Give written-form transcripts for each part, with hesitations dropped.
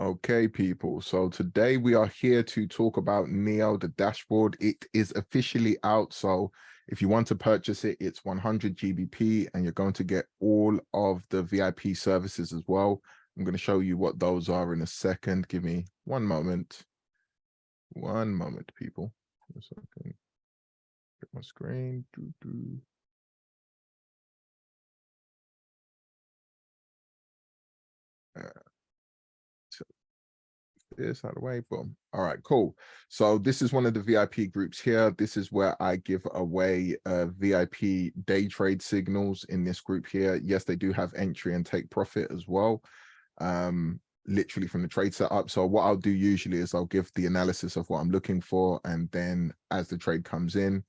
Okay, people. So today we are here to talk about Neo, the dashboard. It is officially out. So if you want to purchase it, it's 100 GBP and you're going to get all of the VIP services as well. I'm going to show you what those are in a second. Give me one moment. One moment, people. A second. Get my screen. This out of the way. Boom. All right, cool. So this is one of the VIP groups here. This is where I give away VIP day trade signals in this group here. Yes, they do have entry and take profit as well, literally from the trade setup. So what I'll do usually is I'll give the analysis of what I'm looking for, and then as the trade comes in,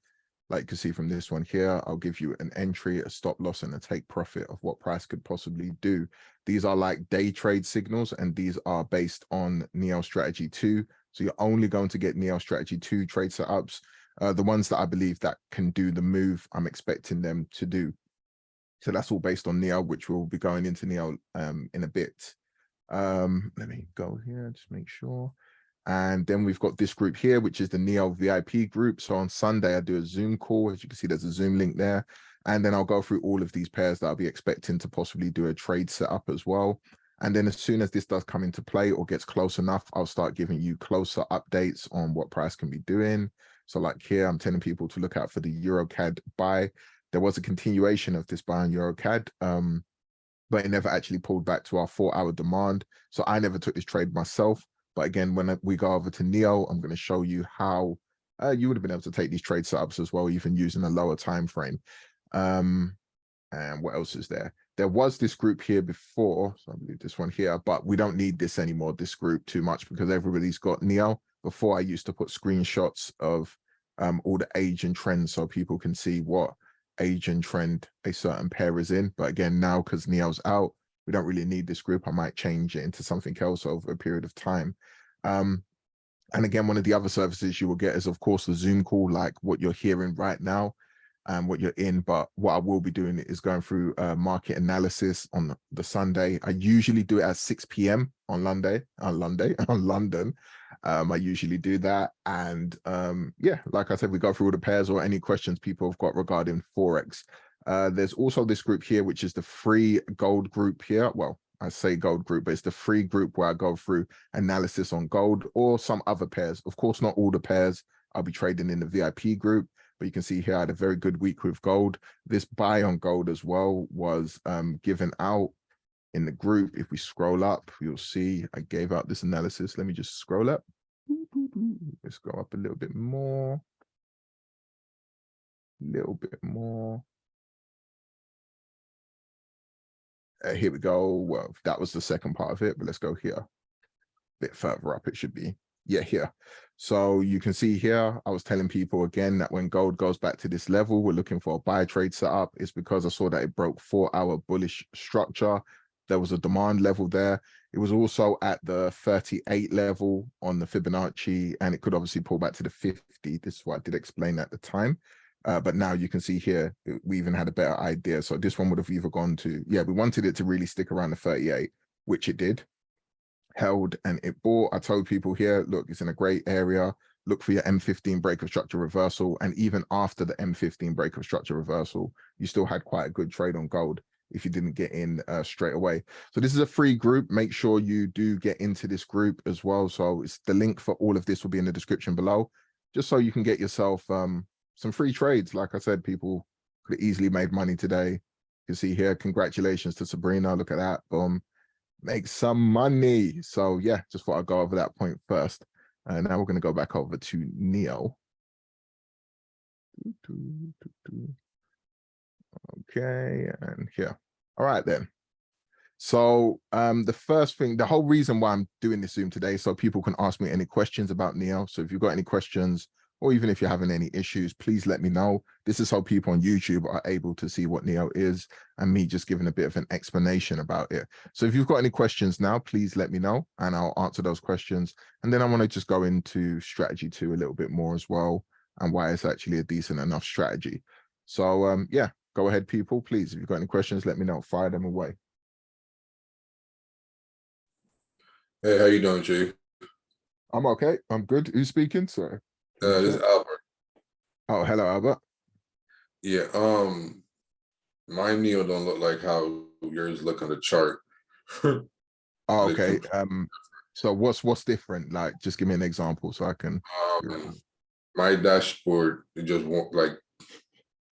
like you can see from this one here, I'll give you an entry, a stop loss, and a take profit of what price could possibly do. These are like day trade signals, and these are based on Neo Strategy 2. So you're only going to get Neo Strategy 2 trade setups, the ones that I believe that can do the move I'm expecting them to do. So that's all based on Neo, which we'll be going into Neo in a bit. Let me go here, just make sure. And then we've got this group here, which is the Neo VIP group. So on Sunday, I do a Zoom call. As you can see, there's a Zoom link there. And then I'll go through all of these pairs that I'll be expecting to possibly do a trade setup as well. And then as soon as this does come into play or gets close enough, I'll start giving you closer updates on what price can be doing. So like here, I'm telling people to look out for the EuroCAD buy. There was a continuation of this buy on EuroCAD, but it never actually pulled back to our 4-hour demand. So I never took this trade myself. But again, when we go over to Neo, I'm going to show you how you would have been able to take these trade setups as well, even using a lower time frame. And what else is there? There was this group here before, so I believe this one here, but we don't need this anymore, this group too much, because everybody's got Neo. Before, I used to put screenshots of all the age and trends so people can see what age and trend a certain pair is in. But again, now because Neo's out, we don't really need this group. I might change it into something else over a period of time. And again, one of the other services you will get is, of course, the Zoom call, like what you're hearing right now and what you're in. But what I will be doing is going through market analysis on the Sunday. I usually do it at 6 p.m. on London. I usually do that. And yeah, like I said, we go through all the pairs or any questions people have got regarding Forex. There's also this group here, which is the free gold group here. Well, I say gold group, but it's the free group where I go through analysis on gold or some other pairs. Of course, not all the pairs I'll be trading in the VIP group, but you can see here I had a very good week with gold. This buy on gold as well was given out in the group. If we scroll up, you'll see I gave out this analysis. Let me just scroll up. Let's go up a little bit more. Here we go. Well, that was the second part of it, but let's go here. A bit further up, it should be. Yeah, here. So you can see here, I was telling people again that when gold goes back to this level, we're looking for a buy trade setup. It's because I saw that it broke 4-hour bullish structure. There was a demand level there. It was also at the 38 level on the Fibonacci, and it could obviously pull back to the 50. This is what I did explain at the time. But now you can see here, we even had a better idea. So this one would have either gone to, yeah, we wanted it to really stick around the 38, which it did. Held and it bought. I told people here, look, it's in a great area. Look for your M15 break of structure reversal. And even after the M15 break of structure reversal, you still had quite a good trade on gold if you didn't get in straight away. So this is a free group. Make sure you do get into this group as well. So it's the link for all of this will be in the description below, just so you can get yourself some free trades. Like I said, people could have easily made money today. You can see here, congratulations to Sabrina. Look at that. Boom. Make some money. So yeah, just thought I'd go over that point first. And now we're going to go back over to Neo. Okay, and here. All right then. So the first thing, the whole reason why I'm doing this Zoom today, so people can ask me any questions about Neo. So if you've got any questions, or even if you're having any issues, please let me know. This is how people on YouTube are able to see what Neo is and me just giving a bit of an explanation about it. So if you've got any questions now, please let me know and I'll answer those questions. And then I want to just go into strategy 2 a little bit more as well and why it's actually a decent enough strategy. So yeah, go ahead, people, please. If you've got any questions, let me know. Fire them away. Hey, how you doing, Jay? I'm okay. I'm good. Who's speaking? Sorry. Didn't This is check. Albert. Oh, hello, Albert. Yeah, my Neo don't look like how yours look on the chart. Oh, They okay. completely So what's different? Like, just give me an example so I can figure it different. out. My dashboard, it just won't like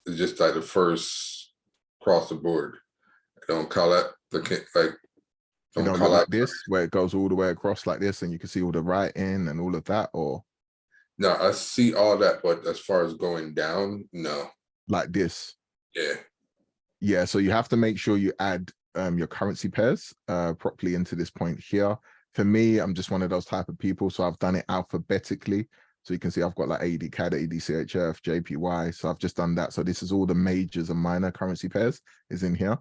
it's just like the first across the board. It don't call it like It don't don't look call like out. this, where it goes all the way across like this, and you can see all the writing and all of that, or No, I see all that, but as far as going down, no. like this. Yeah. Yeah, so you have to make sure you add your currency pairs properly into this point here. For me, I'm just one of those type of people, so I've done it alphabetically. So you can see I've got like AD, CAD, ADCHF, JPY. So I've just done that. So this is all the majors and minor currency pairs is in here.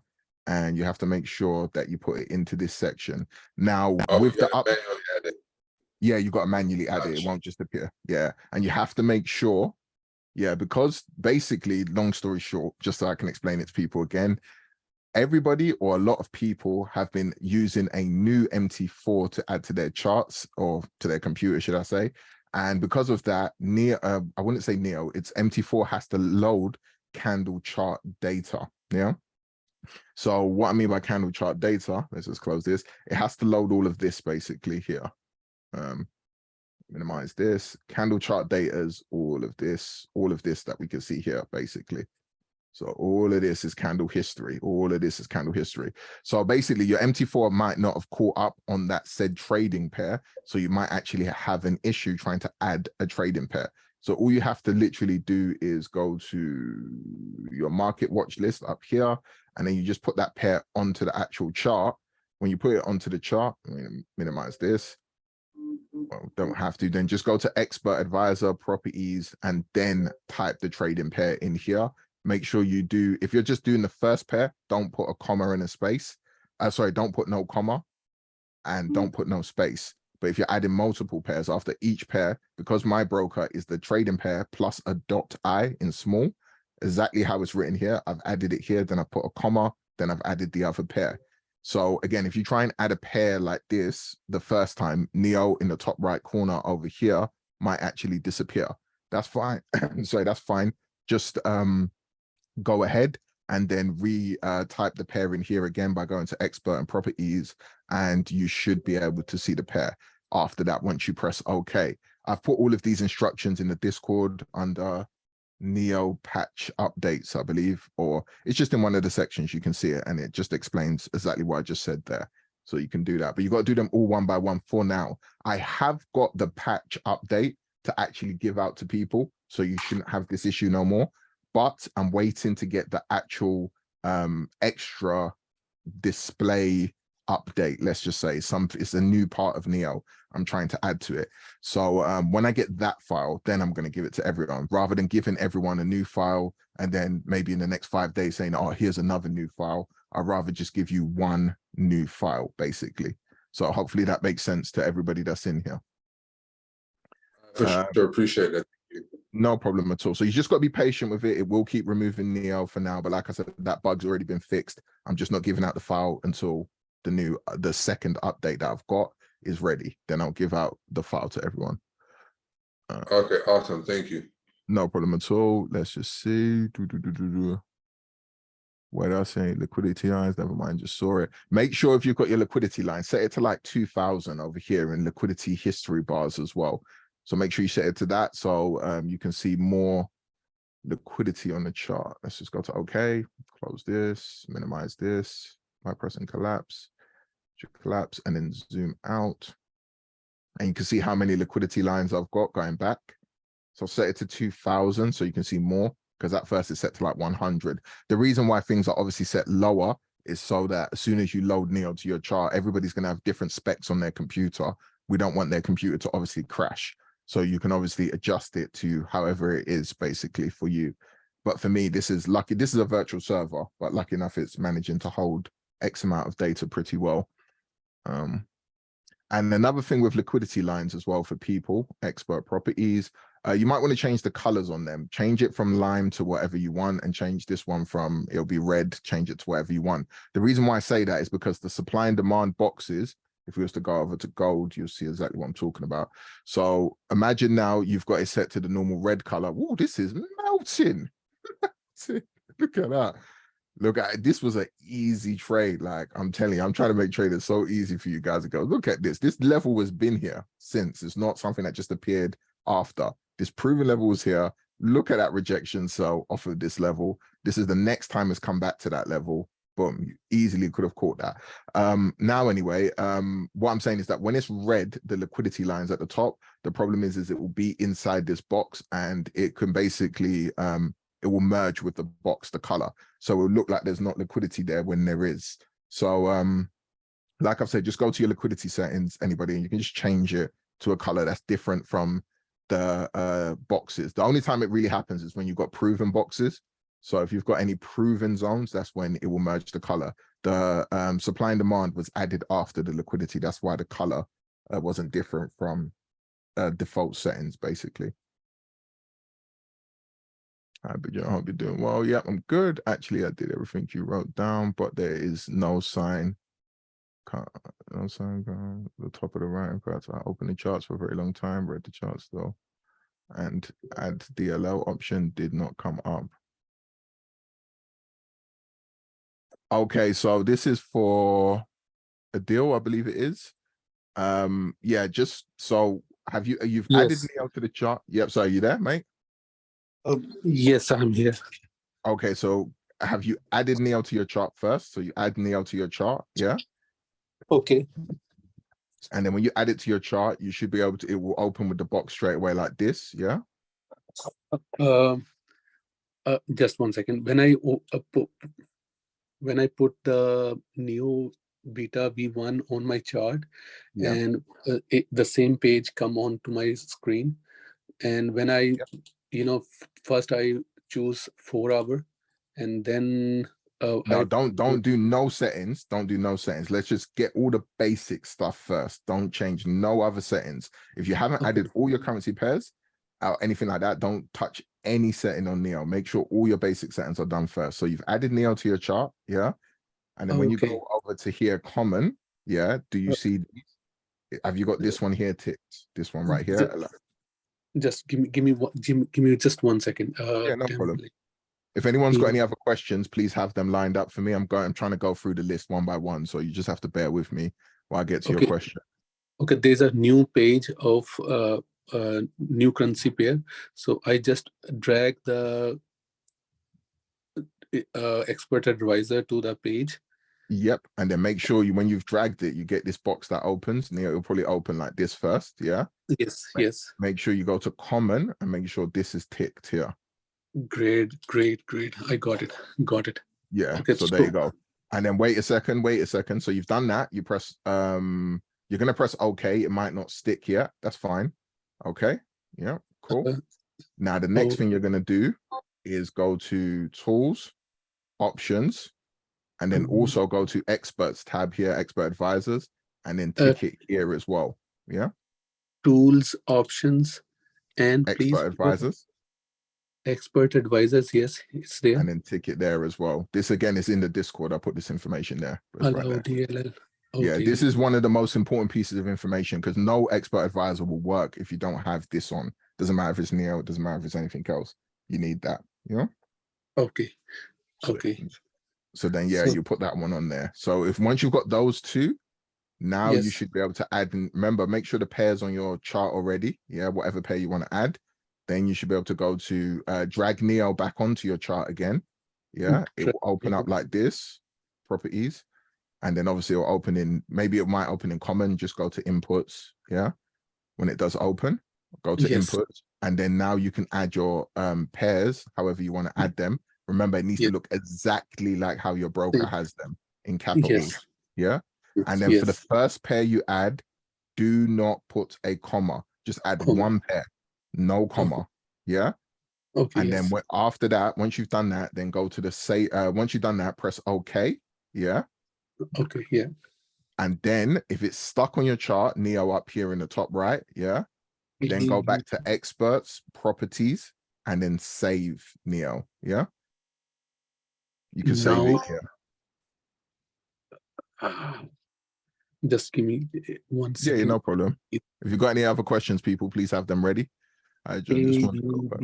And you have to make sure that you put it into this section. Now, Oh, you with the gotta up, manually add it. yeah, you got to manually add it. It Gotcha. won't just appear. Yeah. And you have to make sure, yeah, because basically, long story short, just so I can explain it to people again, everybody or a lot of people have been using a new MT4 to add to their charts or to their computer, should I say. And because of that, I wouldn't say Neo, it's MT4 has to load candle chart data. Yeah. So what I mean by candle chart data, let's just close this. It has to load all of this basically here. Um, Minimize this. Candle chart data is all of this that we can see here basically. So all of this is candle history. All of this is candle history. So basically your MT4 might not have caught up on that said trading pair. So you might actually have an issue trying to add a trading pair. So all you have to literally do is go to your market watch list up here, and then you just put that pair onto the actual chart. When you put it onto the chart, I'm going to minimize this. Well, don't have to, then just go to expert advisor properties and then type the trading pair in here. Make sure you do, if you're just doing the first pair, don't put a comma in a space. Sorry, don't put no comma and don't put no space. But if you're adding multiple pairs after each pair, because my broker is the trading pair plus a dot I in small, exactly how it's written here, I've added it here, then I put a comma, then I've added the other pair. So again, if you try and add a pair like this the first time, Neo in the top right corner over here might actually disappear. That's fine. So that's fine. Just go ahead and then type the pair in here again by going to expert and properties, and you should be able to see the pair after that once you press OK. I've put all of these instructions in the Discord under Neo patch updates, I believe, or it's just in one of the sections. You can see it and it just explains exactly what I just said there. So you can do that, but you got to do them all one by one for now. I have got the patch update to actually give out to people, so you shouldn't have this issue no more. But I'm waiting to get the actual extra display update. Let's just say it's a new part of Neo I'm trying to add to it. So when I get that file, then I'm going to give it to everyone rather than giving everyone a new file and then maybe in the next 5 days saying, oh, here's another new file. I'd rather just give you one new file basically. So hopefully that makes sense to everybody that's in here. For sure, appreciate that. No problem at all. So you just got to be patient with it. It will keep removing Neo for now, but like I said, that bug's already been fixed. I'm just not giving out the file until the second update that I've got is ready. Then I'll give out the file to everyone. Okay, awesome. Thank you. No problem at all. Let's just see. What did I say? Liquidity lines. Never mind. Just saw it. Make sure if you've got your liquidity line, set it to like 2000 over here in liquidity history bars as well. So make sure you set it to that so you can see more liquidity on the chart. Let's just go to OK, close this, minimize this by pressing collapse, and then zoom out. And you can see how many liquidity lines I've got going back. So set it to 2000 so you can see more, because at first it's set to like 100. The reason why things are obviously set lower is so that as soon as you load Neo to your chart, everybody's going to have different specs on their computer. We don't want their computer to obviously crash. So you can obviously adjust it to however it is basically for you. But for me, this is lucky. This is a virtual server, but lucky enough, it's managing to hold X amount of data pretty well. And another thing with liquidity lines as well for people, expert properties, you might want to change the colors on them. Change it from lime to whatever you want and change this one from, it'll be red, change it to whatever you want. The reason why I say that is because the supply and demand boxes, If we was to go over to gold, you'll see exactly what I'm talking about. So imagine now you've got it set to the normal red color. Oh, this is melting. Look at that. Look at this. Was an easy trade. Like I'm telling you, I'm trying to make traders so easy for you guys to go. Look at this. This level has been here since. It's not something that just appeared after. This proven level was here. Look at that rejection. So off of this level, this is the next time it's come back to that level. Boom, you easily could have caught that. Now anyway, what I'm saying is that when it's red, the liquidity lines at the top, the problem is it will be inside this box and it can basically it will merge with the box, the color, so it will look like there's not liquidity there when there is. So like I've said, just go to your liquidity settings, anybody, and you can just change it to a color that's different from the boxes. The only time it really happens is when you've got proven boxes. So if you've got any proven zones, that's when it will merge the color. The supply and demand was added after the liquidity. That's why the color wasn't different from default settings, basically. I hope you're doing well. Yeah, I'm good. Actually, I did everything you wrote down, but there is no sign. No sign on the top of the right part. I opened the charts for a very long time, read the charts though, and add DLL option did not come up. Okay, so this is for a deal, I believe it is. Yeah, just so you've added Neo to the chart? Yep. So are you there, mate? Yes, I'm here. Okay, so have you added Neo to your chart first? So you add Neo to your chart, yeah? Okay. And then when you add it to your chart, you should be able to, it will open with the box straight away like this, yeah? Just 1 second. When I put the new beta V1 on my chart, Yeah. and the same page come on to my screen, and when I, first I choose 4 hour, and then No, don't do no settings. Don't do no settings. Let's just get all the basic stuff first. Don't change no other settings. If you haven't added all your currency pairs or anything like that, don't touch any setting on Neo. Make sure all your basic settings are done first. So you've added Neo to your chart, yeah? And then when you go over to here, common, yeah, do you see, have you got this one here ticked? This one right here? Just give me just 1 second. Yeah, no problem. If anyone's got any other questions, please have them lined up for me. I'm trying to go through the list one by one, so you just have to bear with me while I get to your question. Okay, there's a new page of new currency pair. So I just drag the expert advisor to the page. Yep, and then make sure when you've dragged it, you get this box that opens. Neo, it'll probably open like this first, yeah? Yes. Make sure you go to common and make sure this is ticked here. Great. I got it. Yeah, okay, so there you go. And then wait a second. So you've done that. You press you're gonna press OK. It might not stick yet. That's fine. Okay. Yeah, cool. Now the next thing you're gonna do is go to tools, options, and then also go to experts tab here, expert advisors, and then ticket here as well. Yeah. Tools, options, and expert advisors. Expert advisors, yes, it's there. And then ticket there as well. This again is in the Discord. I put this information there. Right there. DLL. Yeah, this is one of the most important pieces of information because no expert advisor will work if you don't have this on. Doesn't matter if it's Neo, it doesn't matter if it's anything else. You need that, you know? Okay. So then, yeah, you put that one on there. So once you've got those two, now you should be able to add, and remember, make sure the pair's on your chart already. Yeah, whatever pair you want to add. Then you should be able to go to drag Neo back onto your chart again. Yeah, it will open up like this, properties. And then obviously it'll open in, maybe it might open in common, just go to inputs. Yeah, when it does open, go to inputs. And then now you can add your pairs, however you want to add them. Remember, it needs to look exactly like how your broker has them in capitals. Yeah. And then for the first pair you add, do not put a comma, just add one pair, no comma. Yeah. Okay. And then after that, once you've done that, then go to the once you've done that, press OK. Yeah. Okay. Yeah. And then if it's stuck on your chart, Neo up here in the top right. Yeah. Then go back to experts, properties, and then save Neo. Yeah. You can save it here. Just give me 1 Yeah, second. no problem. If you've got any other questions, people, please have them ready. I just want to go back.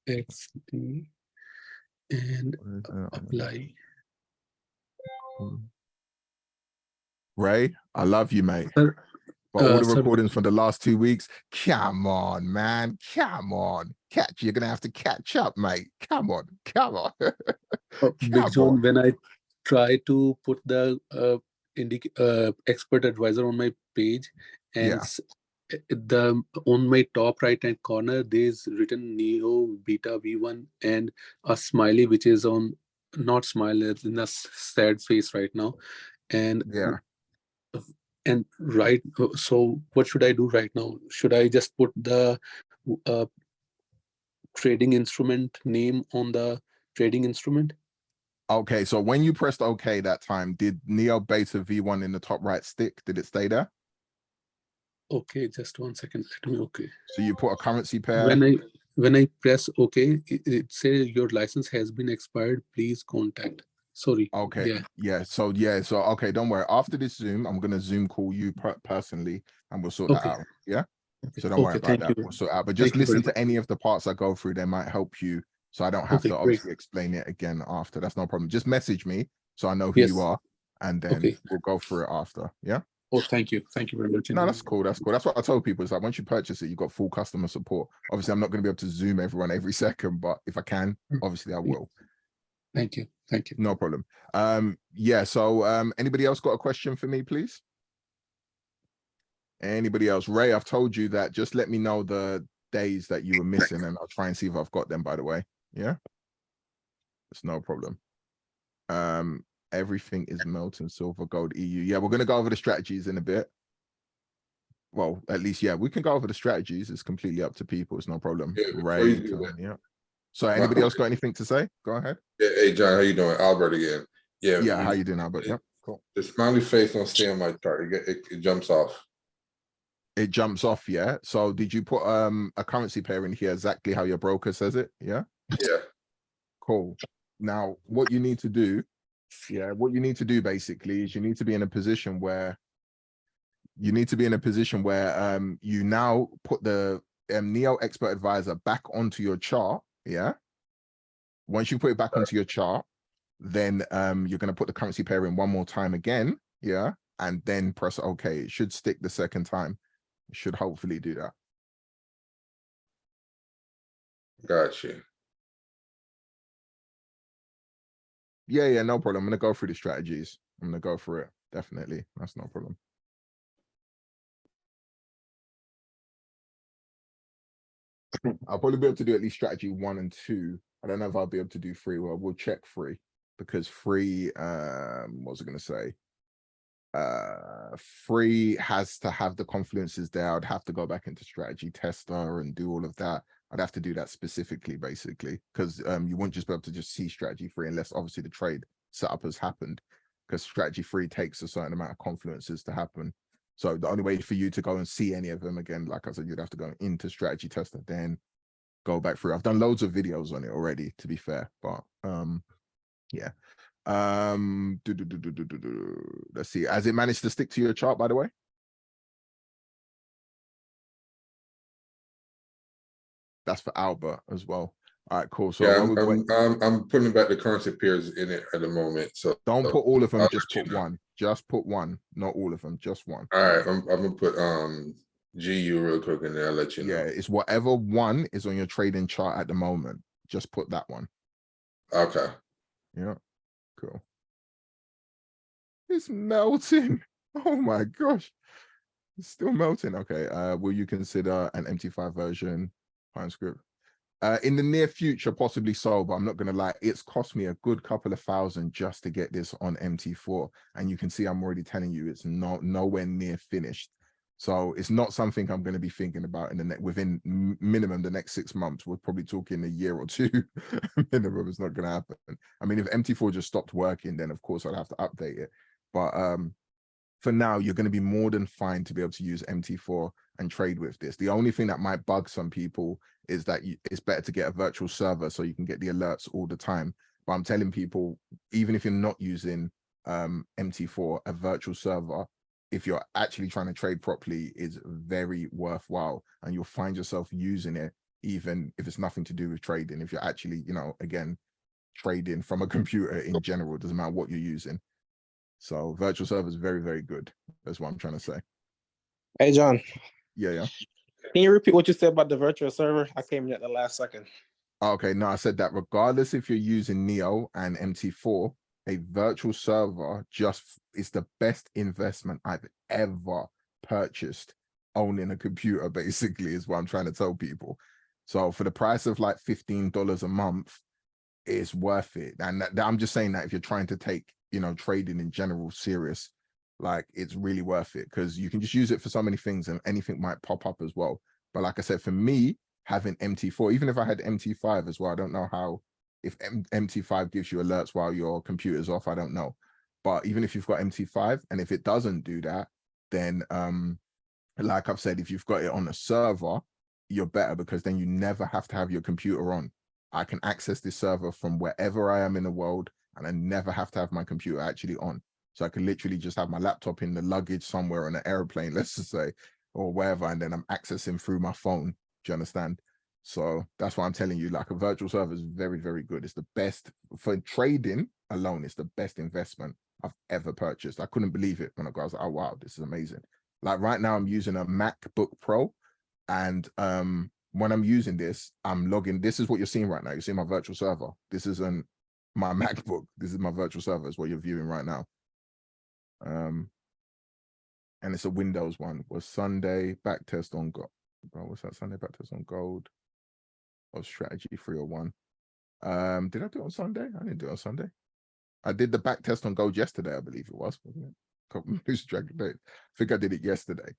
XD and apply. Ray, I love you, mate. Sir, But all the sir, recordings from the last 2 weeks, come on, man. Come on. You're going to have to catch up, mate. Come on. Come on. Big Come John, on. when I try to put the expert advisor on my page, and Yeah. on my top right hand corner, there's written Neo Beta V1 and a smiley, which is on not smile, it's in a sad face right now. And Yeah. right, so what should I do right now? Should I just put the trading instrument name on the trading instrument? Okay, so when you pressed OK that time, did Neo Beta V1 in the top right stick? Did it stay there? Okay, just 1 second. Let me okay. So you put a currency pair. When I press OK, it says your license has been expired. Please contact. Sorry. Okay. Yeah. So okay, don't worry. After this Zoom, I'm gonna Zoom call you personally, and we'll sort that out. Yeah. Okay. So don't worry about Thank that. you. We'll sort out. But just listen to any of the parts I go through. They might help you, so I don't have to obviously explain it again after. That's no problem. Just message me so I know who you are, and then we'll go through it after. Yeah. Oh, thank you. Thank you very much. No, that's cool. That's cool. That's what I told people. It's like once you purchase it, you've got full customer support. Obviously, I'm not going to be able to Zoom everyone every second, but if I can, obviously I will. Thank you. Thank you. No problem. Yeah. So, anybody else got a question for me, please? Anybody else? Ray, I've told you that. Just let me know the days that you were missing, and I'll try and see if I've got them. By the way, yeah, it's no problem. Everything is melting silver, gold, EU. Yeah, we're gonna go over the strategies in a bit. Well, at least, yeah, we can go over the strategies. It's completely up to people. It's no problem. Yeah, Ray, yeah. So, anybody else got anything to say? Go ahead. Yeah, hey John, how you doing? Albert again. Yeah. Yeah, how you doing, Albert? Yeah, cool. The smiley face don't stay on my chart. It jumps off. It jumps off, yeah. So did you put a currency pair in here exactly how your broker says it? Yeah. Yeah. Cool. Now, what you need to do, basically is you need to be in a position where you now put the Neo Expert Advisor back onto your chart. Yeah. Once you put it back onto your chart, then you're going to put the currency pair in one more time again. Yeah. And then press OK. It should stick the second time. It should hopefully do that. Gotcha. Yeah, no problem. I'm going to go through the strategies. I'm going to go through it. Definitely. That's no problem. I'll probably be able to do at least strategy 1 and 2. I don't know if I'll be able to do 3. Well, we'll check 3 because 3, what was I going to say? 3 has to have the confluences there. I'd have to go back into strategy tester and do all of that. I'd have to do that specifically, basically, because you wouldn't just be able to just see strategy 3 unless obviously the trade setup has happened, because strategy 3 takes a certain amount of confluences to happen. So the only way for you to go and see any of them again, like I said, you'd have to go into strategy tester, then go back through. I've done loads of videos on it already, to be fair, but yeah. Let's see. Has it managed to stick to your chart, by the way? That's for Albert as well. All right, cool. So yeah, I'm putting back the currency pairs in it at the moment. So don't put all of them. Just put one. Just put one. Not all of them. Just one. All right, I'm gonna put GU real quick, and then I'll let you know. Yeah, it's whatever one is on your trading chart at the moment. Just put that one. Okay. Yeah. Cool. It's melting. Oh my gosh. It's still melting. Okay. Will you consider an MT5 version? Pine script. In the near future, possibly so, but I'm not gonna lie, it's cost me a good couple of $1,000 just to get this on MT4. And you can see I'm already telling you it's nowhere near finished. So it's not something I'm going to be thinking about in the within minimum the next 6 months. We're probably talking a year or 2 minimum. It's not going to happen. I mean, if MT4 just stopped working, then of course I'd have to update it. But for now, you're going to be more than fine to be able to use MT4 and trade with this. The only thing that might bug some people is that it's better to get a virtual server so you can get the alerts all the time. But I'm telling people, even if you're not using MT4, a virtual server, if you're actually trying to trade properly, is very worthwhile, and you'll find yourself using it even if it's nothing to do with trading. If you're actually, you know, again, trading from a computer in general, it doesn't matter what you're using. So virtual server is very, very good. That's what I'm trying to say. Hey, John. Yeah. Can you repeat what you said about the virtual server? I came in at the last second. Okay, no, I said that regardless if you're using Neo and MT4, a virtual server just is the best investment I've ever purchased owning a computer, basically, is what I'm trying to tell people. So for the price of like $15 a month, it's worth it. And I'm just saying that if you're trying to take, you know, trading in general serious, like it's really worth it, because you can just use it for so many things and anything might pop up as well. But like I said, for me, having MT4, even if I had MT5 as well, I don't know how, if MT5 gives you alerts while your computer's off, I don't know. But even if you've got MT5, and if it doesn't do that, then like I've said, if you've got it on a server, you're better, because then you never have to have your computer on. I can access this server from wherever I am in the world, and I never have to have my computer actually on. So I can literally just have my laptop in the luggage somewhere on an airplane, let's just say, or wherever, and then I'm accessing through my phone. Do you understand? So that's why I'm telling you, like, a virtual server is very, very good. It's the best for trading alone. It's the best investment I've ever purchased. I couldn't believe it when I was like, oh wow, this is amazing. Like right now I'm using a MacBook Pro, and when I'm using this, I'm logging. This is what you're seeing right now. You're seeing my virtual server. This isn't my MacBook. This is my virtual server, is what you're viewing right now. And it's a Windows one. Was Sunday backtest on gold. What's that? Sunday backtest on gold. Or strategy 301. Did I do it on Sunday? I didn't do it on Sunday. I did the backtest on gold yesterday, I believe it was, wasn't it? I think I did it yesterday.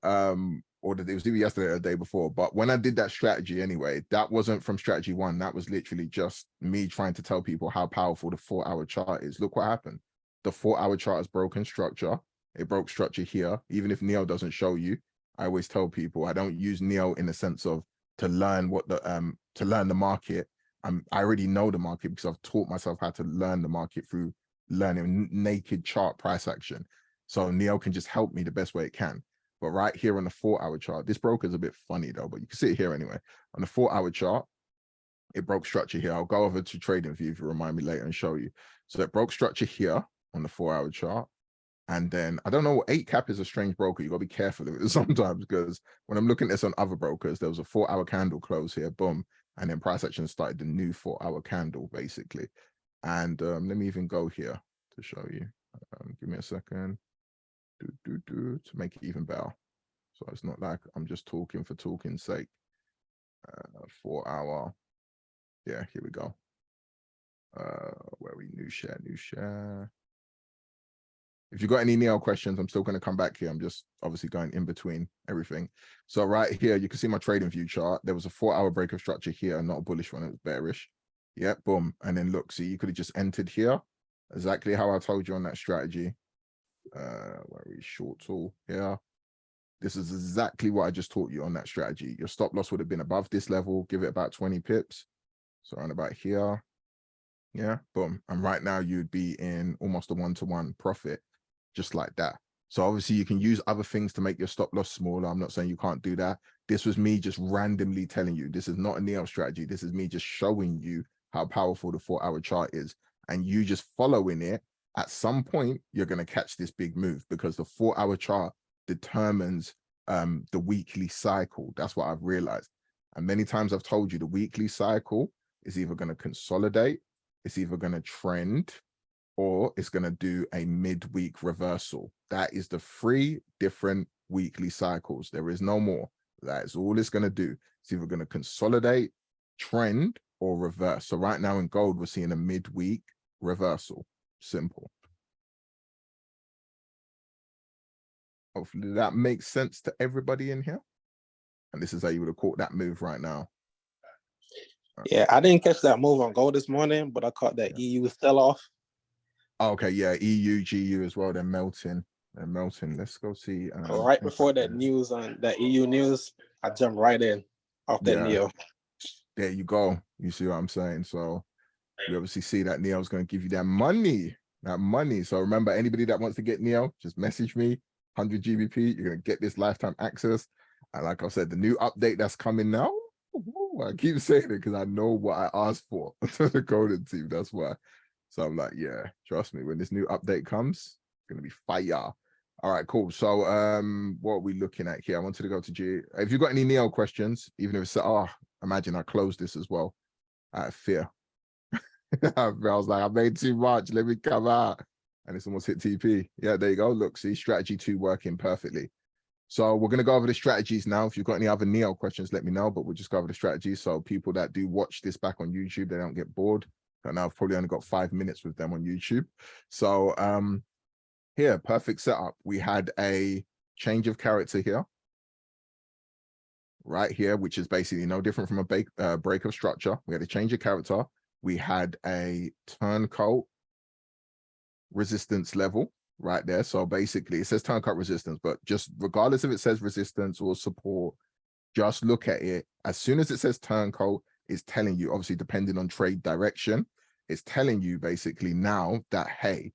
Or it was either yesterday or the day before. But when I did that strategy anyway, that wasn't from strategy 1. That was literally just me trying to tell people how powerful the 4-hour chart is. Look what happened. The 4-hour chart has broken structure. It broke structure here. Even if Neo doesn't show you, I always tell people I don't use Neo in the sense of to learn what the to learn the market. I already know the market because I've taught myself how to learn the market through learning naked chart price action. So Neo can just help me the best way it can. But right here on the 4-hour chart, this broker is a bit funny though, but you can see it here anyway. On the 4-hour chart, it broke structure here. I'll go over to trading view if you remind me later and show you. So it broke structure here on the 4-hour chart. And then I don't know, 8cap is a strange broker. You got to be careful of it sometimes, because when I'm looking at this on other brokers, there was a 4-hour candle close here, boom. And then price action started the new 4-hour candle basically. And let me even go here to show you. Give me a second. To make it even better. So it's not like I'm just talking for talking's sake. 4-hour. Yeah, here we go. Where we new share. If you've got any Neo questions, I'm still going to come back here. I'm just obviously going in between everything. So right here, you can see my trading view chart. There was a 4-hour break of structure here, not a bullish one, it was bearish. Yeah, boom. And then look, see, you could have just entered here. Exactly how I told you on that strategy. Where are we? Short tool here. This is exactly what I just taught you on that strategy. Your stop loss would have been above this level. Give it about 20 pips. So around about here. Yeah, boom. And right now you'd be in almost a 1-to-1 profit, just like that. So obviously you can use other things to make your stop loss smaller. I'm not saying you can't do that. This was me just randomly telling you. This is not a Neo strategy. This is me just showing you how powerful the 4-hour chart is. And you just following it, at some point, you're going to catch this big move, because the 4-hour chart determines the weekly cycle. That's what I've realized. And many times I've told you the weekly cycle is either going to consolidate, it's either going to trend, or it's going to do a midweek reversal. That is the 3 different weekly cycles. There is no more. That is all it's going to do. It's either going to consolidate, trend, or reverse. So right now in gold, we're seeing a midweek reversal. Simple. Hopefully that makes sense to everybody in here. And this is how you would have caught that move right now. Yeah, I didn't catch that move on gold this morning, but I caught that EU sell-off. Okay, yeah, EU, GU as well. They're melting. They're melting. Let's go see. Right before that news on that EU news, I jumped right in off that Neo. There you go. You see what I'm saying? So we obviously see that Neo's going to give you that money. That money. So remember, anybody that wants to get Neo, just message me, 100 GBP. You're gonna get this lifetime access. And like I said, the new update that's coming now. I keep saying it because I know what I asked for to the coding team. That's why. So I'm like, yeah, trust me. When this new update comes, it's gonna be fire. All right, cool. So what are we looking at here? I wanted to go to G. If you've got any Neo questions, even if it's imagine I closed this as well out of fear. I was like, I made too much. Let me come out. And it's almost hit TP. Yeah, there you go. Look, see, strategy 2 working perfectly. So we're going to go over the strategies now. If you've got any other Neo questions, let me know, but we'll just go over the strategies. So people that do watch this back on YouTube, they don't get bored. And now I've probably only got 5 minutes with them on YouTube. So here, perfect setup. We had a change of character here. Right here, which is basically no different from a break of structure. We had a change of character. We had a turncoat resistance level right there. So basically it says turncoat resistance, but just regardless if it says resistance or support, just look at it. As soon as it says turncoat, it's telling you, obviously depending on trade direction, it's telling you basically now that, hey,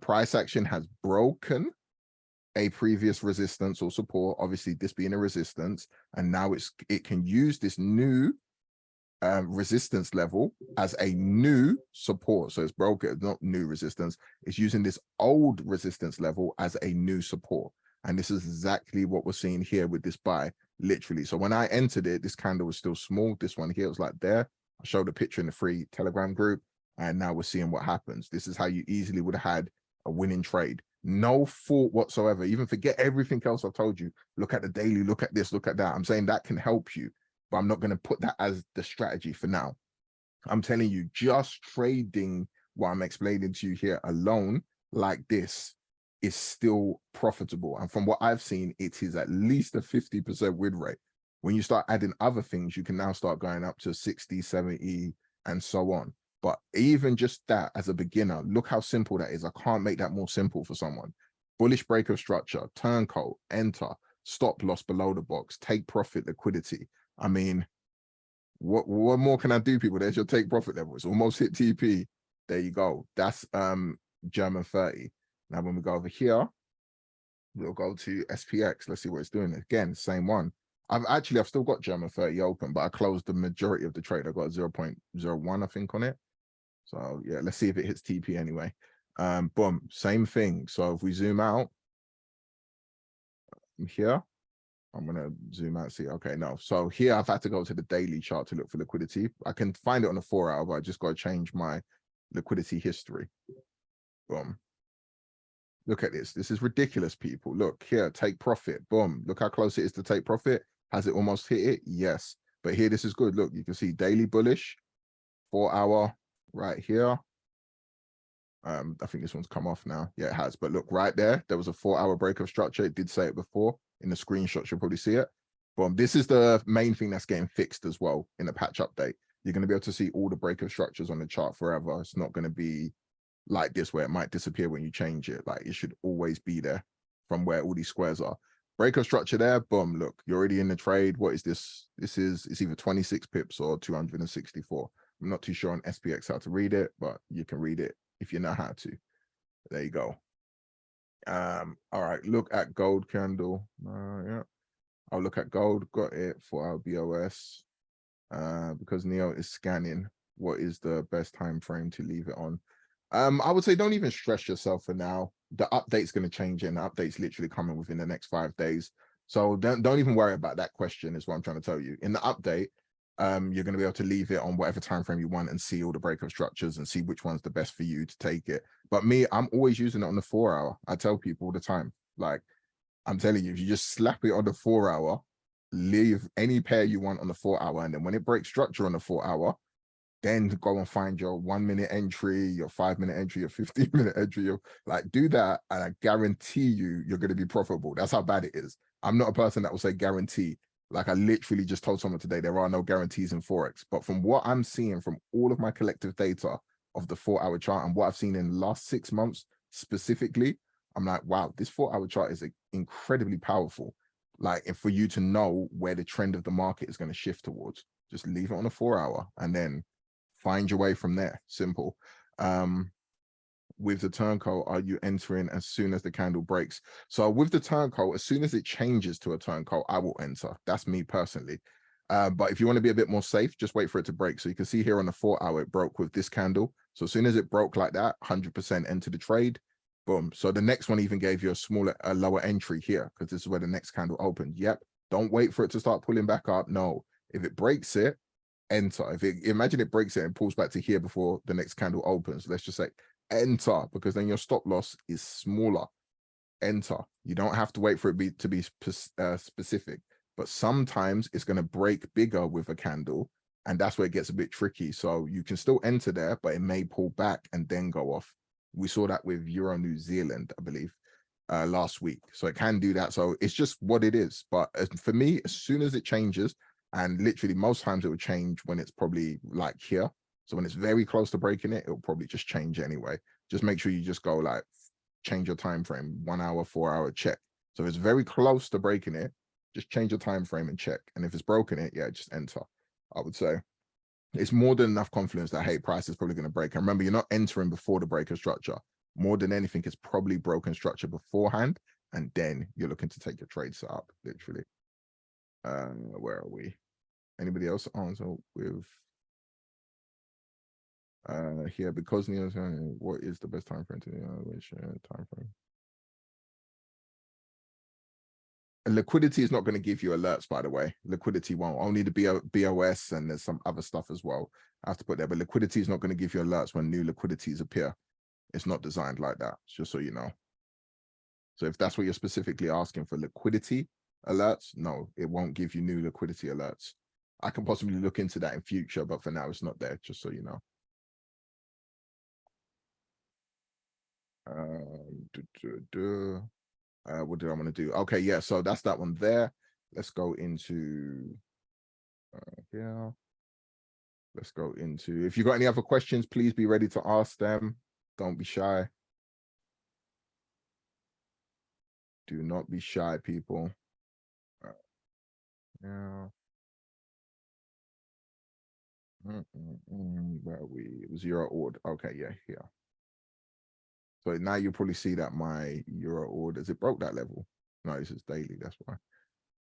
price action has broken a previous resistance or support, obviously this being a resistance, and now it can use this new resistance level as a new support. So it's broken, not new resistance. It's using this old resistance level as a new support. And this is exactly what we're seeing here with this buy, literally. So when I entered it, this candle was still small. This one here was like there. I showed a picture in the free Telegram group, and now we're seeing what happens. This is how you easily would have had a winning trade. No fault whatsoever. Even forget everything else I've told you. Look at the daily, look at this, look at that. I'm saying that can help you, but I'm not going to put that as the strategy for now. I'm telling you, just trading what I'm explaining to you here alone like this is still profitable. And from what I've seen, it is at least a 50% win rate. When you start adding other things, you can now start going up to 60, 70, and so on. But even just that as a beginner, look how simple that is. I can't make that more simple for someone. Bullish break of structure, turncoat, enter, stop loss below the box, take profit, liquidity. I mean, what more can I do, people? There's your take profit level. It's almost hit TP. There you go. That's German 30. Now when we go over here, we'll go to SPX. Let's see what it's doing. Again, same one. I've still got German 30 open, but I closed the majority of the trade. I got 0.01, I think, on it. So yeah, let's see if it hits TP anyway. Boom, same thing. So if we zoom out here, I'm gonna zoom out, see, okay, no. So here I've had to go to the daily chart to look for liquidity. I can find it on the 4 hour, but I just got to change my liquidity history. Boom. Look at this. This is ridiculous, people. Look here, take profit. Boom. Look how close it is to take profit. Has it almost hit it? Yes. But here, this is good. Look, you can see daily bullish, 4 hour right here. I think this one's come off now. Yeah, it has. But look, right there was a 4 hour break of structure. It did say it before. In the screenshots, you'll probably see it. Boom. This is the main thing that's getting fixed as well in the patch update. You're going to be able to see all the break of structures on the chart forever. It's not going to be like this where it might disappear when you change it. Like, it should always be there from where all these squares are. Break of structure there. Boom. Look, you're already in the trade. What is this? It's either 26 pips or 264. I'm not too sure on SPX how to read it, but you can read it if you know how to. There you go. All right, look at gold candle. Yeah, I'll look at gold. Got it for our BOS. Because Neo is scanning, what is the best time frame to leave it on? I would say don't even stress yourself for now. The update's going to change, and the update's literally coming within the next 5 days. So don't even worry about that question, is what I'm trying to tell you. In the update, you're going to be able to leave it on whatever time frame you want and see all the breakup structures and see which one's the best for you to take it. But me, I'm always using it on the 4 hour. I tell people all the time, like, I'm telling you, if you just slap it on the 4 hour, leave any pair you want on the 4 hour, and then when it breaks structure on the 4 hour, then go and find your 1 minute entry, your 5 minute entry, your 15 minute entry, like, do that, and I guarantee you're going to be profitable. That's how bad it is. I'm not a person that will say guarantee. Like, I literally just told someone today, there are no guarantees in Forex. But from what I'm seeing from all of my collective data of the 4 hour chart and what I've seen in the last 6 months specifically, I'm like, wow, this 4 hour chart is incredibly powerful. Like, if for you to know where the trend of the market is going to shift towards, just leave it on a 4 hour and then find your way from there. Simple. with the turncoat are you entering as soon as the candle breaks? So with the turncoat, as soon as it changes to a turncoat, I will enter. That's me personally. But if you want to be a bit more safe, just wait for it to break. So you can see here on the 4 hour, it broke with this candle. So as soon as it broke like that, 100% enter the trade. Boom. So the next one even gave you a lower entry here, because this is where the next candle opened. Yep. Don't wait for it to start pulling back up. No, if it breaks it, enter. If it, imagine it breaks it and pulls back to here before the next candle opens, let's just say enter, because then your stop loss is smaller. Enter. You don't have to wait for it to be specific, but sometimes it's going to break bigger with a candle, and that's where it gets a bit tricky. So you can still enter there, but it may pull back and then go off. We saw that with Euro New Zealand, I believe, last week. So it can do that. So it's just what it is. But for me, as soon as it changes, and literally most times it will change when it's probably like here. So when it's very close to breaking it, it'll probably just change anyway. Just make sure you just go like change your time frame, 1 hour, 4 hour, check. So if it's very close to breaking it, just change your time frame and check. And if it's broken it, yeah, just enter. I would say it's more than enough confidence that, hey, price is probably going to break. And remember, you're not entering before the break of structure. More than anything, it's probably broken structure beforehand, and then you're looking to take your trade set up, literally. Where are we? Anybody else answer with here? Because Neo's what is the best time frame to which time frame? And liquidity is not going to give you alerts, by the way. Liquidity won't. Only the BOS, and there's some other stuff as well I have to put there, but liquidity is not going to give you alerts when new liquidities appear. It's not designed like that, just so you know. So if that's what you're specifically asking for, liquidity alerts, no, it won't give you new liquidity alerts. I can possibly look into that in future, but for now it's not there, just so you know. What did I want to do? Okay, yeah, so that's that one there. Let's go into yeah. Let's go into, if you got any other questions, please be ready to ask them. Don't be shy. Do not be shy, people. Yeah. Where are we? It was Euro order. Okay, yeah, here. So now you probably see that my Euro orders, it broke that level. No, this is daily, that's why.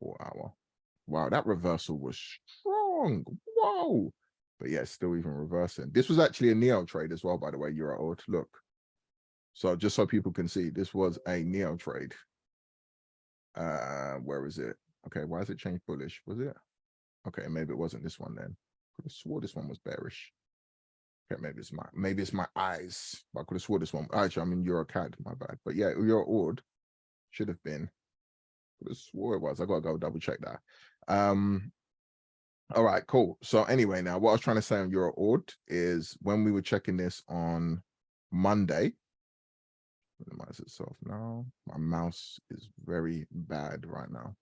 4 hour. Wow, that reversal was strong. Whoa. But yeah, still even reversing. This was actually a Neo trade as well, by the way, Euro order. Look. So just so people can see, this was a Neo trade. Where is it? Okay, why has it changed bullish? Was it? Okay, maybe it wasn't this one then. Could have swore this one was bearish. Okay, maybe it's my eyes. But I could have swore this one. Actually, I'm in EuroCAD, my bad. But yeah, Euro ord should have been. Could have swore it was. I gotta go double check that. All right, cool. So anyway, now what I was trying to say on Euro ord is when we were checking this on Monday. Minimize itself now. My mouse is very bad right now.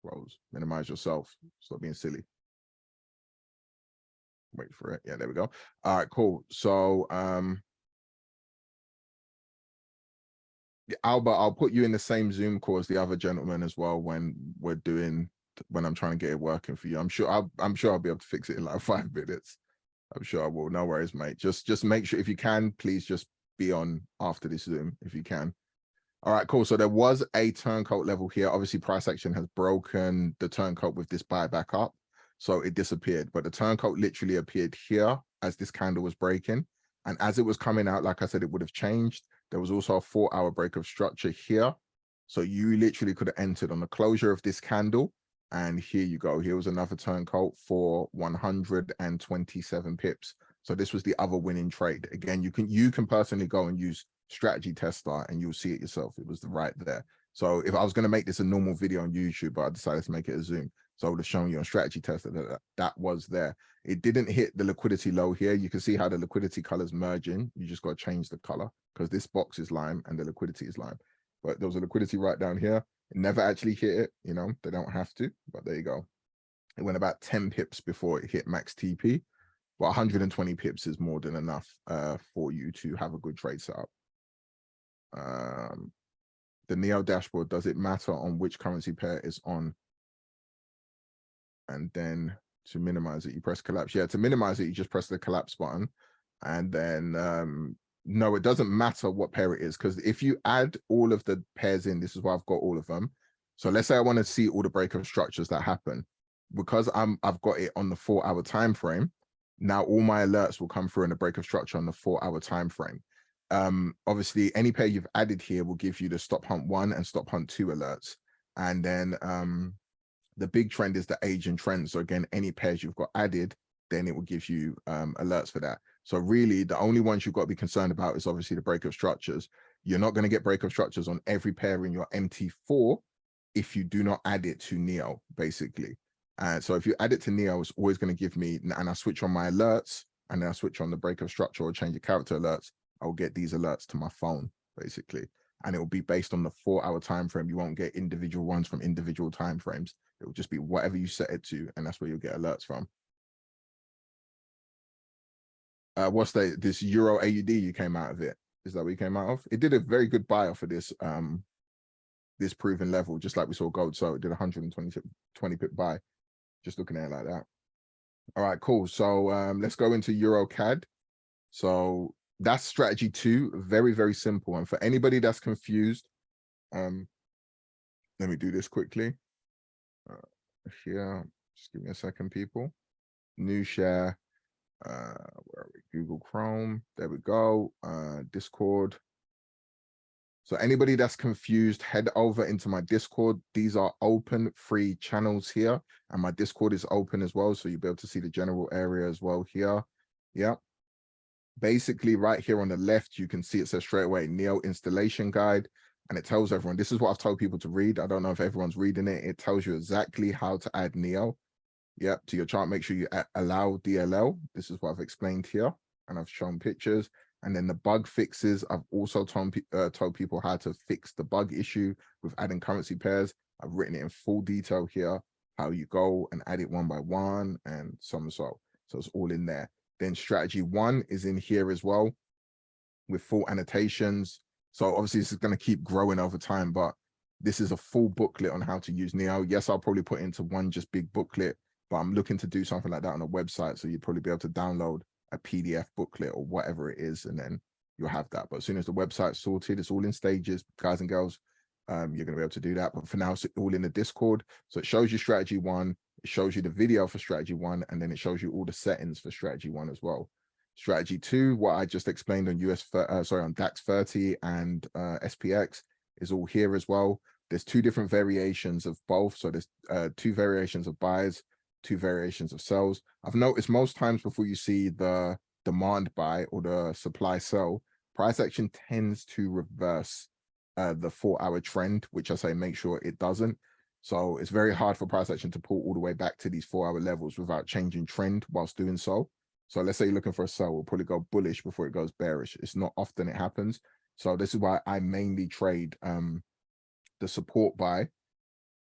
Rose, minimize yourself. Stop being silly. Wait for it. Yeah, there we go. All right, cool. So Albert, I'll put you in the same Zoom call as the other gentleman as well when I'm trying to get it working for you. I'm sure I'll be able to fix it in like 5 minutes. I'm sure I will. No worries, mate. Just make sure, if you can, please just be on after this Zoom if you can. All right, cool. So there was a turncoat level here. Obviously, price action has broken the turncoat with this buyback up. So it disappeared, but the turncoat literally appeared here as this candle was breaking. And as it was coming out, like I said, it would have changed. There was also a 4 hour break of structure here. So you literally could have entered on the closure of this candle. And here you go. Here was another turncoat for 127 pips. So this was the other winning trade. Again, you can personally go and use strategy tester and you'll see it yourself. It was right there. So if I was going to make this a normal video on YouTube, but I decided to make it a Zoom, so I would have shown you on strategy tester that was there. It didn't hit the liquidity low here. You can see how the liquidity colors merging. You just got to change the color because this box is lime and the liquidity is lime. But there was a liquidity right down here. It never actually hit it. You know, they don't have to, but there you go. It went about 10 pips before it hit max TP. But 120 pips is more than enough for you to have a good trade setup. The Neo dashboard, does it matter on which currency pair is on? And then to minimize it, you press collapse. Yeah, to minimize it, you just press the collapse button. And then No, it doesn't matter what pair it is, because if you add all of the pairs in, this is why I've got all of them. So let's say I want to see all the breakup structures that happen. Because I've got it on the 4-hour time frame, now all my alerts will come through in the breakup structure on the 4-hour time frame. Obviously, any pair you've added here will give you the stop hunt 1 and stop hunt 2 alerts. And then the big trend is the age and trend. So again, any pairs you've got added, then it will give you alerts for that. So really, the only ones you've got to be concerned about is obviously the breakup structures. You're not going to get breakup structures on every pair in your MT4 if you do not add it to Neo, basically. So if you add it to Neo, it's always going to give me, and I switch on my alerts, and then I switch on the breakup structure or change the character alerts, I'll get these alerts to my phone, basically. And it will be based on the 4-hour time frame. You won't get individual ones from individual time frames. It will just be whatever you set it to, and that's where you'll get alerts from. What's this Euro AUD you came out of it? Is that what you came out of? It did a very good buy off of this this proven level, just like we saw gold. So it did 120 pip buy, just looking at it like that. All right, cool. So let's go into Euro CAD. So that's strategy 2, very, very simple. And for anybody that's confused, let me do this quickly. Here, just give me a second, people. New share. Where are we? Google Chrome. There we go. Discord. So anybody that's confused, head over into my Discord. These are open free channels here, and my Discord is open as well, so you'll be able to see the general area as well here. Yeah. Basically, right here on the left, you can see it says straight away Neo installation guide, and it tells everyone. This is what I've told people to read. I don't know if everyone's reading it. It tells you exactly how to add Neo. Yep, to your chart. Make sure you allow DLL. This is what I've explained here, and I've shown pictures. And then the bug fixes, I've also told people how to fix the bug issue with adding currency pairs. I've written it in full detail here, how you go and add it one by one and so on and so. So it's all in there. Then strategy 1 is in here as well with full annotations. So obviously this is going to keep growing over time, but this is a full booklet on how to use Neo. Yes, I'll probably put it into one just big booklet, but I'm looking to do something like that on a website. So you'd probably be able to download a PDF booklet or whatever it is, and then you'll have that. But as soon as the website's sorted, it's all in stages, guys and girls. You're going to be able to do that. But for now, it's all in the Discord. So it shows you strategy 1, it shows you the video for strategy 1, and then it shows you all the settings for strategy 1 as well. Strategy 2, what I just explained on on DAX 30 and SPX is all here as well. There's 2 different variations of both. So there's 2 variations of buys, 2 variations of sells. I've noticed most times before you see the demand buy or the supply sell, price action tends to reverse the 4-hour trend, which I say make sure it doesn't. So it's very hard for price action to pull all the way back to these 4-hour levels without changing trend whilst doing so. So let's say you're looking for a sell, we'll probably go bullish before it goes bearish. It's not often it happens. So this is why I mainly trade the support buy,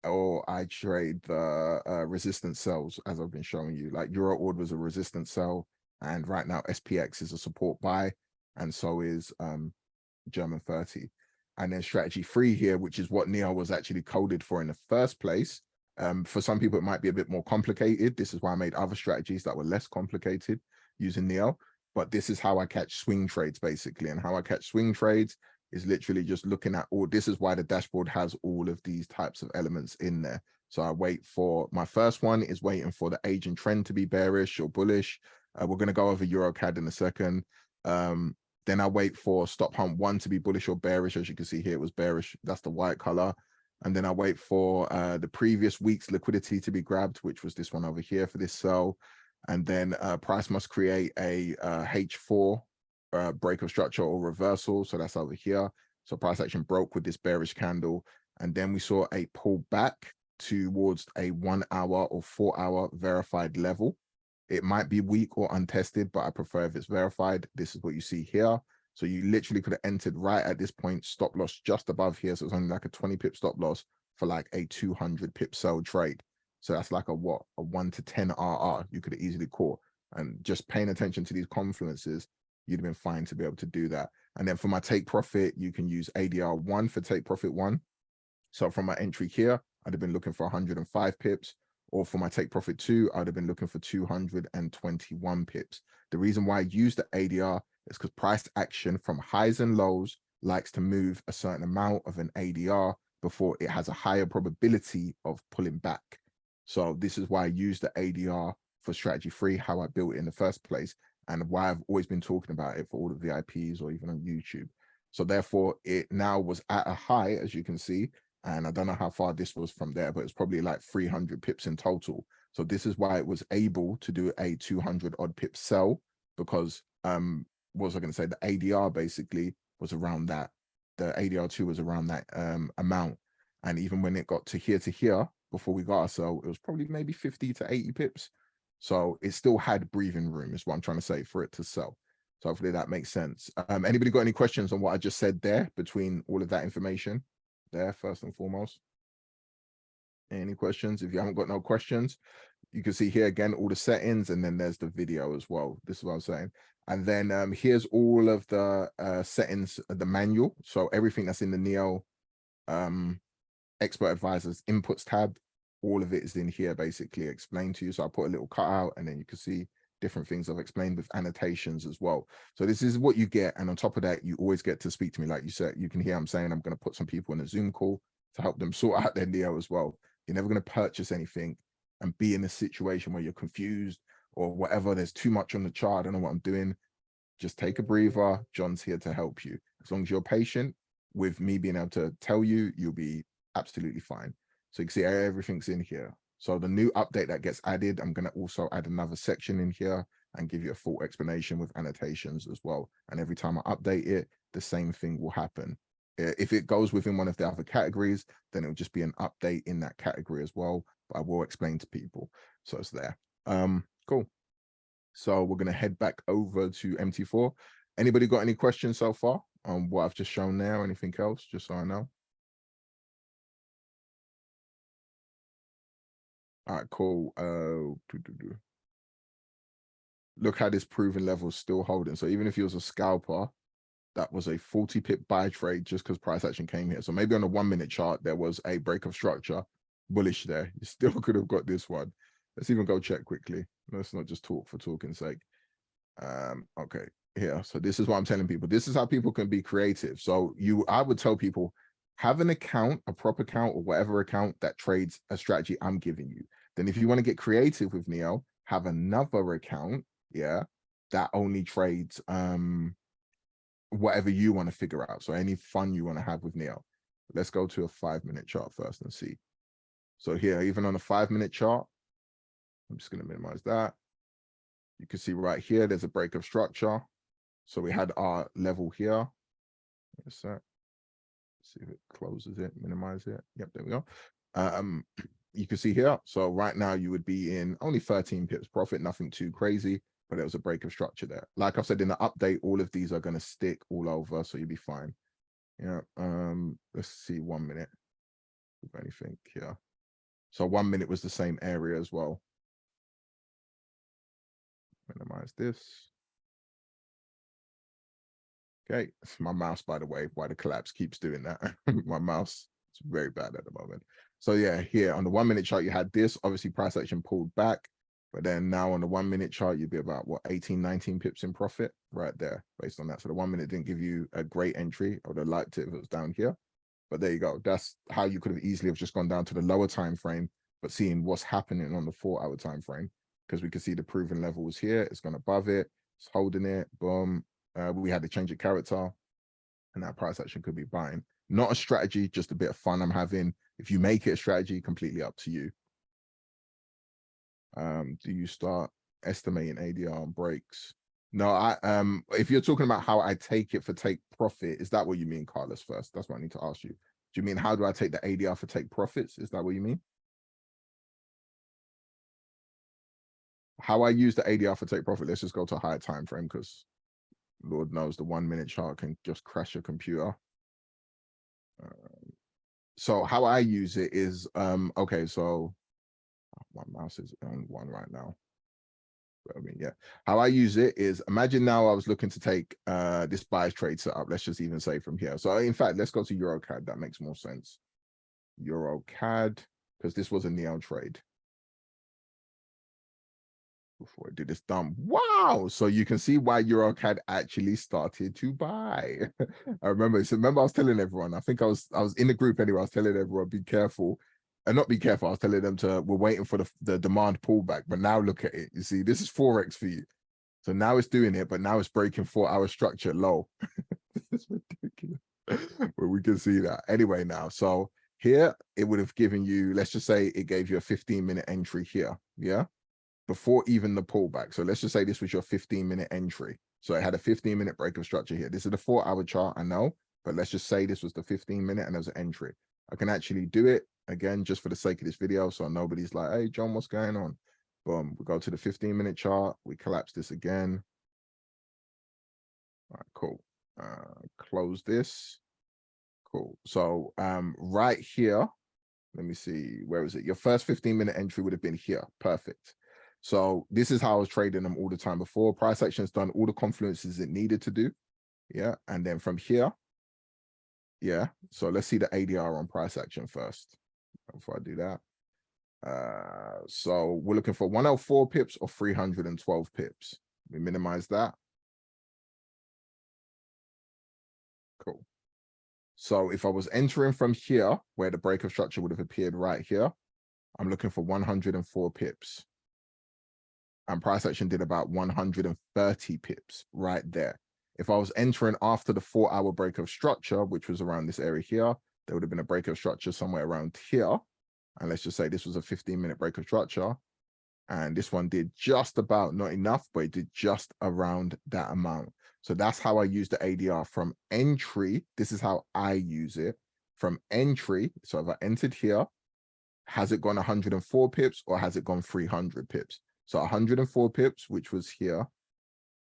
or I trade the resistance sells, as I've been showing you. Like Euro Ord was a resistance sell, and right now SPX is a support buy, and so is German 30. And then strategy 3 here, which is what Neo was actually coded for in the first place. For some people, it might be a bit more complicated. This is why I made other strategies that were less complicated using Neo. But this is how I catch swing trades, basically. And how I catch swing trades is literally just looking at all. This is why the dashboard has all of these types of elements in there. So I wait for my first one is waiting for the age and trend to be bearish or bullish. We're going to go over EuroCAD in a second. Then I wait for stop hunt 1 to be bullish or bearish. As you can see here, it was bearish. That's the white color. And then I wait for the previous week's liquidity to be grabbed, which was this one over here for this sell. And then price must create a H4 break of structure or reversal. So that's over here. So price action broke with this bearish candle. And then we saw a pull back towards a 1-hour or 4-hour verified level. It might be weak or untested, but I prefer if it's verified. This is what you see here. So you literally could have entered right at this point, stop loss just above here. So it's only like a 20 pip stop loss for like a 200 pip sell trade. So that's like a 1 to 10 RR you could have easily caught. And just paying attention to these confluences, you'd have been fine to be able to do that. And then for my take profit, you can use ADR 1 for take profit 1. So from my entry here, I'd have been looking for 105 pips. Or for my take profit 2, I'd have been looking for 221 pips. The reason why I use the ADR It's because price action from highs and lows likes to move a certain amount of an ADR before it has a higher probability of pulling back. So this is why I use the ADR for strategy 3, how I built it in the first place, and why I've always been talking about it for all the VIPs or even on YouTube. So therefore, it now was at a high, as you can see, and I don't know how far this was from there, but it's probably like 300 pips in total. So this is why it was able to do a 200 odd pip sell, because what was I going to say? The ADR basically was around that. The ADR2 was around that amount. And even when it got to here, before we got our sell, it was probably maybe 50 to 80 pips. So it still had breathing room, is what I'm trying to say, for it to sell. So hopefully that makes sense. Anybody got any questions on what I just said there between all of that information there, first and foremost? Any questions? If you haven't got no questions, you can see here again all the settings, and then there's the video as well. This is what I'm saying. And then here's all of the settings, the manual. So everything that's in the Neo Expert Advisors inputs tab, all of it is in here basically explained to you. So I put a little cutout, and then you can see different things I've explained with annotations as well. So this is what you get. And on top of that, you always get to speak to me. Like you said, you can hear I'm saying I'm going to put some people in a Zoom call to help them sort out their Neo as well. You're never going to purchase anything and be in a situation where you're confused or whatever. There's too much on the chart. I don't know what I'm doing. Just take a breather. John's here to help you. As long as you're patient with me being able to tell you, you'll be absolutely fine. So you can see everything's in here. So the new update that gets added, I'm going to also add another section in here and give you a full explanation with annotations as well. And every time I update it, the same thing will happen. If it goes within one of the other categories, then it'll just be an update in that category as well. But I will explain to people. So it's there. Cool. So we're going to head back over to MT4. Anybody got any questions so far on what I've just shown there or anything else, just so I know? All right, cool. Look how this proven level is still holding. So even if he was a scalper, that was a 40 pip buy trade just because price action came here. So maybe on the 1 minute chart, there was a break of structure bullish there. You still could have got this one. Let's even go check quickly. Let's not just talk for talking's sake. Okay, here. So this is what I'm telling people. This is how people can be creative. So I would tell people, have an account, a prop account or whatever account that trades a strategy I'm giving you. Then if you want to get creative with Neo, have another account, yeah, that only trades whatever you want to figure out. So any fun you want to have with Neo. Let's go to a 5 minute chart first and see. So here, even on a 5 minute chart, I'm just going to minimize that. You can see right here, there's a break of structure. So we had our level here. Let's see if it closes it, minimize it. Yep, there we go. You can see here. So right now you would be in only 13 pips profit, nothing too crazy, but there was a break of structure there. Like I've said in the update, all of these are going to stick all over, so you'll be fine. Yeah. Let's see 1 minute if anything here. So 1 minute was the same area as well. Minimize this. Okay, it's my mouse, by the way, why the collapse keeps doing that. My mouse is very bad at the moment. So yeah, here on the 1 minute chart, you had this, obviously price action pulled back, but then now on the 1 minute chart, you'd be about what, 18, 19 pips in profit right there based on that. So the 1 minute didn't give you a great entry. I would have liked it if it was down here, but there you go. That's how you could have easily have just gone down to the lower time frame, but seeing what's happening on the 4 hour time frame, because we can see the proven levels here. It's gone above it, it's holding it, boom. We had to change the character, and that price action could be buying. Not a strategy, just a bit of fun I'm having. If you make it a strategy, completely up to you. Do you start estimating ADR on breaks? No, if you're talking about how I take it for take profit, is that what you mean, Carlos? First, that's what I need to ask you. Do you mean how do I take the ADR for take profits? Is that what you mean? How I use the ADR for take profit? Let's just go to a higher time frame, because Lord knows the 1 minute chart can just crash your computer. So how I use it is, okay, so my mouse is on 1 right now. I mean, yeah, how I use it is, imagine now I was looking to take this buy trade setup. Let's just even say from here. So in fact, let's go to EuroCAD. That makes more sense. EuroCAD, because this was a Neo trade. before I did this dump. Wow. So you can see why Eurocad actually started to buy. I remember. So remember I was telling everyone, I think I was in the group anyway. I was telling everyone, be careful. And not be careful. I was telling them we're waiting for the demand pullback. But now look at it. You see, this is Forex for you. So now it's doing it, but now it's breaking 4-hour structure low. It's ridiculous. But we can see that. Anyway, now, so here it would have given you, let's just say it gave you a 15-minute entry here. Yeah. Before even the pullback. So let's just say this was your 15-minute entry. So it had a 15-minute break of structure here. This is the 4-hour chart, I know, but let's just say this was the 15-minute and there's an entry. I can actually do it again just for the sake of this video, so nobody's like, hey John, what's going on? Boom, we go to the 15-minute chart, we collapse this again. All right, cool. Close this. Cool. So right here, let me see, where is it? Your first 15-minute entry would have been here. Perfect. So this is how I was trading them all the time before. Price action's done all the confluences it needed to do. Yeah. And then from here, yeah. So let's see the ADR on price action first before I do that. So we're looking for 104 pips or 312 pips. We minimize that. Cool. So if I was entering from here, where the break of structure would have appeared right here, I'm looking for 104 pips. And price action did about 130 pips right there. If I was entering after the 4-hour break of structure, which was around this area here, there would have been a break of structure somewhere around here. And let's just say this was a 15-minute break of structure. And this one did just about, not enough, but it did just around that amount. So that's how I use the ADR from entry. This is how I use it from entry. So if I entered here, has it gone 104 pips or has it gone 300 pips? So 104 pips, which was here,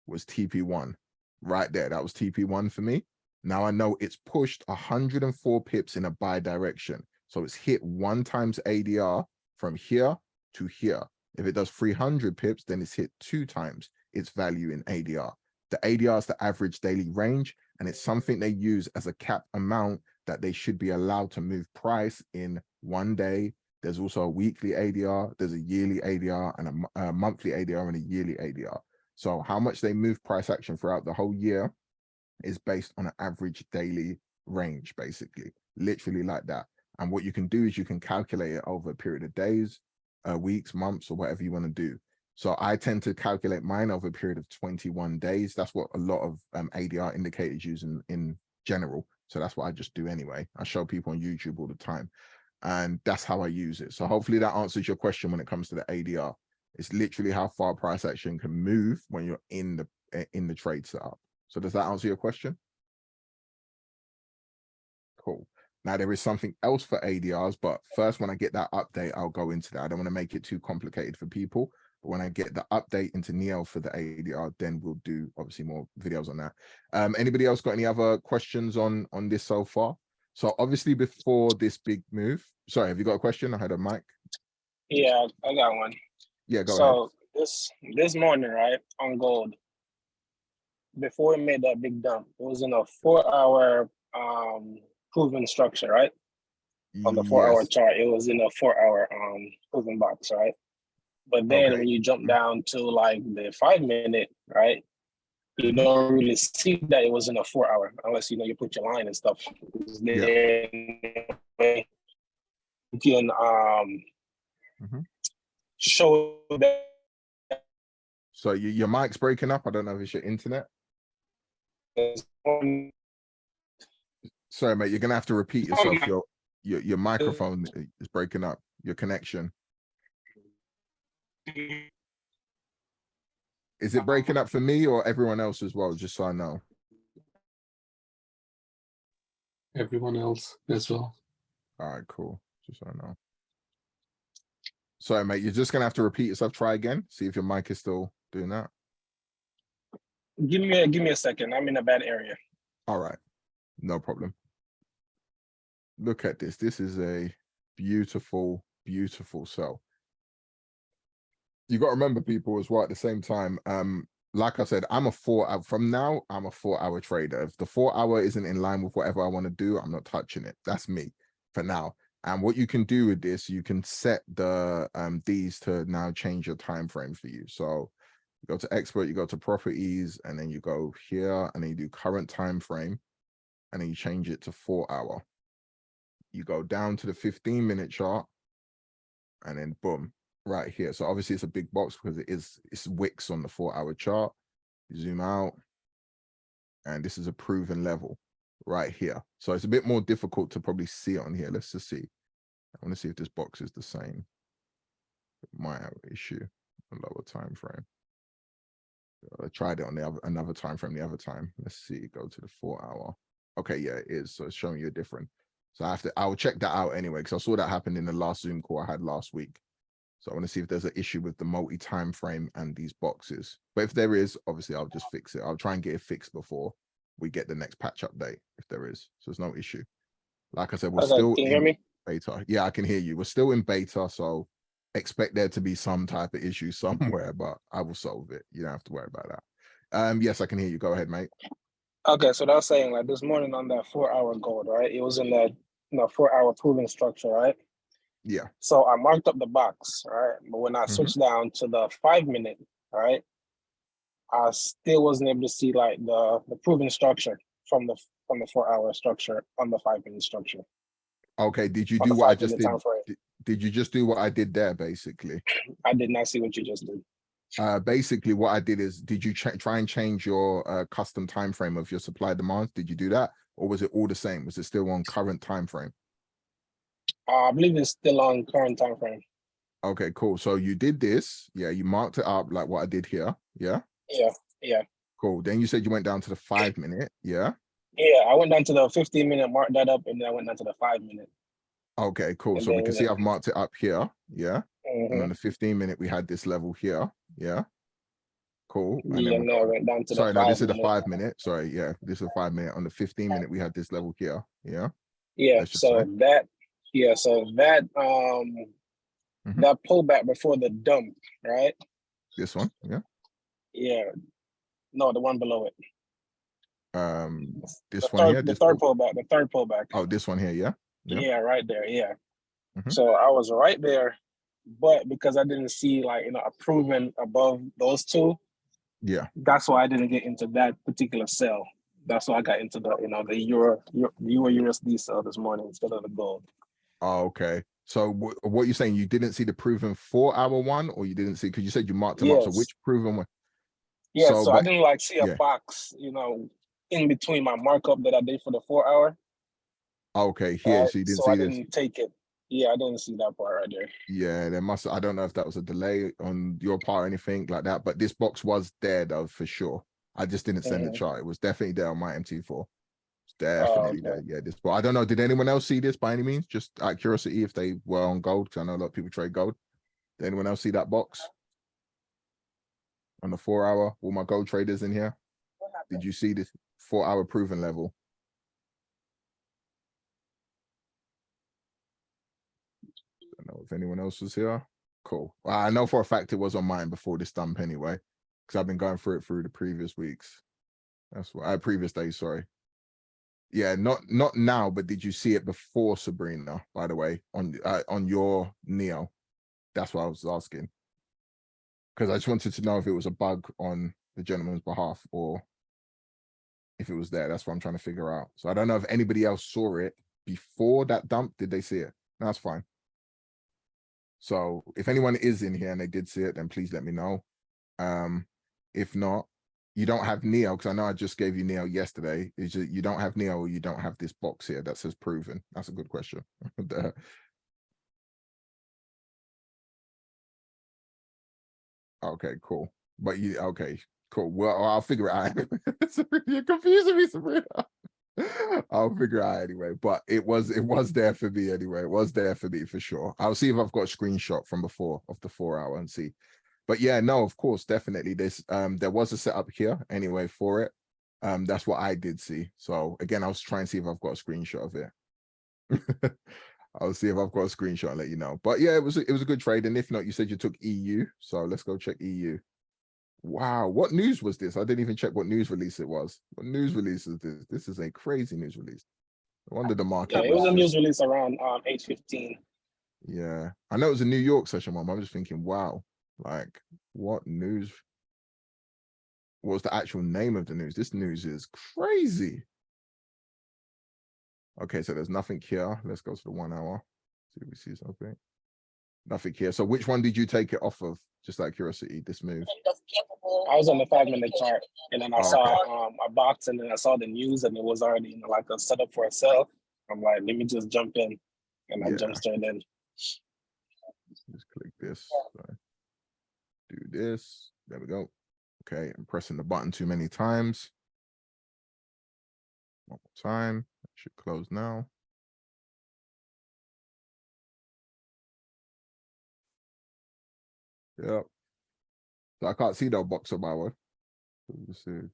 was TP1 right there. That was TP1 for me. Now I know it's pushed 104 pips in a buy direction. So it's hit 1 times ADR from here to here. If it does 300 pips, then it's hit 2 times its value in ADR. The ADR is the average daily range, and it's something they use as a cap amount that they should be allowed to move price in 1 day. There's also a weekly ADR, there's a yearly ADR, and a monthly ADR and a yearly ADR. So how much they move price action throughout the whole year is based on an average daily range, basically, literally like that. And what you can do is you can calculate it over a period of days, weeks, months, or whatever you want to do. So I tend to calculate mine over a period of 21 days. That's what a lot of ADR indicators use in general. So that's what I just do anyway. I show people on YouTube all the time. And that's how I use it. So hopefully that answers your question when it comes to the ADR. It's literally how far price action can move when you're in the trade setup. So does that answer your question? Cool. Now there is something else for ADRs, but first when I get that update, I'll go into that. I don't want to make it too complicated for people. But when I get the update into Neo for the ADR, then we'll do obviously more videos on that. Anybody else got any other questions on this so far? So obviously before this big move, sorry, have you got a question? I had a mic. Yeah, I got one. Yeah, go ahead. So this morning, right, on gold, before it made that big dump, it was in a 4-hour proven structure, right? On the 4-hour chart, it was in a 4-hour proven box, right? But then when you jump down to like the 5-minute, right, you don't really see that it was in a 4-hour unless you put your line and stuff. Then you can show that. So your mic's breaking up. I don't know if it's your internet. Sorry, mate. You're gonna have to repeat yourself. Your microphone is breaking up. Your connection. Is it breaking up for me or everyone else as well? Just so I know. Everyone else as well. All right, cool. Just so I know. Sorry, mate. You're just gonna have to repeat yourself. Try again. See if your mic is still doing that. Give me a second. I'm in a bad area. All right, no problem. Look at this. This is a beautiful, beautiful cell. You got to remember, people, as well, at the same time, like I said, I'm a 4-hour trader. If the 4-hour isn't in line with whatever I want to do, I'm not touching it. That's me for now. And what you can do with this, you can set the these to now change your time frame for you. So you go to expert, you go to properties, and then you go here, and then you do current time frame, and then you change it to 4 hour. You go down to the 15-minute chart, and then boom, right here. So obviously it's a big box because it's wicks on the 4 hour chart. You zoom out, and this is a proven level right here. So it's a bit more difficult to probably see it on here. Let's just see. I want to see if this box is the same. It might have an issue. A lower time frame. I tried it on the another time frame the other time. Let's see. Go to the 4 hour. Okay, yeah, it is. So it's showing you a different. So I'll check that out anyway, because I saw that happen in the last Zoom call I had last week. So I want to see if there's an issue with the multi-time frame and these boxes. But if there is, obviously I'll just fix it. I'll try and get it fixed before we get the next patch update, if there is. So there's no issue. Like I said, we're still Can you hear me? beta. Yeah, I can hear you. We're still in beta, so expect there to be some type of issue somewhere, but I will solve it. You don't have to worry about that. Yes, I can hear you. Go ahead, mate. Okay, so that's saying like this morning on that 4 hour gold, right? It was in the 4 hour proving structure, right? Yeah. So I marked up the box, right? But when I switched down to the 5 minute, right, I still wasn't able to see like the proven structure from the 4 hour structure on the 5 minute structure. Okay. Did you On do the what I 5 just minute did? time frame. Did you just do what I did there, basically? I did not see what you just did. Basically what I did is, did you try and change your custom time frame of your supply demands? Did you do that, or was it all the same? Was it still on current time frame? I believe it's still on current time frame. Okay, cool. So you did this, yeah, you marked it up like what I did here, yeah? Yeah. Cool. Then you said you went down to the 5 minute, yeah? Yeah, I went down to the 15 minute, marked that up, and then I went down to the 5 minute. Okay, cool. And So we then, can see I've marked it up here, yeah? And mhm. on the 15 minute, we had this level here, yeah? Cool. And Yeah, then and then I went down to sorry, the no, 5 this is the minute. 5 minute. Sorry, yeah, this is a 5 minute. On the 15 minute, we had this level here, yeah? Yeah, Let's just say. so that that pullback before the dump, right? This one, yeah? Yeah. No, the one below it. This one here, The third pullback. Oh, this one here, yeah? Yeah, right there. Yeah. Mhm. So I was right there, but because I didn't see like a proven above those two, Yeah. that's why I didn't get into that particular cell. That's why I got into the the Euro USD cell this morning instead of the gold. Oh, okay. So what you're saying, you didn't see the proven 4 hour one, or you didn't see, because you said you marked them up. So Yes. which proven one? Yeah, So, so I but didn't like see a yeah. box, in between my markup that I did for the 4 hour. Okay, here, Right? so you didn't So see I this. didn't take it. Yeah, I didn't see that part right there. Yeah, there must, I don't know if that was a delay on your part or anything like that, but this box was there though, for sure. I just didn't send the chart. It was definitely there on my MT4. It's definitely there. Okay. Yeah, this, but I don't know. Did anyone else see this by any means? Just out of curiosity, if they were on gold, because I know a lot of people trade gold. Did anyone else see that box on the 4 hour? All my gold traders in here. Did you see this 4 hour proven level? I don't know if anyone else was here. Cool. Well, I know for a fact it was on mine before this dump anyway, because I've been going through it through the previous weeks. That's what previous days, sorry. Yeah, not now, but did you see it before, Sabrina, by the way, on your Neo? That's what I was asking. Because I just wanted to know if it was a bug on the gentleman's behalf or if it was there. That's what I'm trying to figure out. So I don't know if anybody else saw it before that dump. Did they see it? No, that's fine. So if anyone is in here and they did see it, then please let me know. If not, you don't have Neo, because I know I just gave you Neo yesterday. Is you don't have Neo, or you don't have this box here that says proven? That's a good question. Okay, cool. But okay, cool. Well, I'll figure it out. You're confusing me, Sabrina. I'll figure it out anyway. But it was there for me anyway. It was there for me for sure. I'll see if I've got a screenshot from before of the 4 hour and see. But yeah, no, of course, definitely. There was a setup here anyway for it. That's what I did see. So again, I was trying to see if I've got a screenshot of it. I'll see if I've got a screenshot and let you know. But yeah, it was a good trade. And if not, you said you took EU. So let's go check EU. Wow, what news was this? I didn't even check what news release it was. What news release is this? This is a crazy news release. No wonder the market. Yeah, it was a just- news release around 8:15. Yeah, I know it was a New York session one. I'm just thinking, wow, like what news? What was the actual name of the news? This news is crazy. Okay, so there's nothing here. Let's go to the 1 hour. See if we see something. Nothing here. So which one did you take it off of? Just out of curiosity, this move. I was on the 5-minute chart, and then I Oh, saw a box, and then I saw the news, and it was already like a setup for a sell. I'm like, let me just jump in, and I Yeah. jumped straight in. Just click this. So do this. There we go. Okay, I'm pressing the button too many times. One more time. It should close now. Yep. So I can't see the box of our. Let's see. On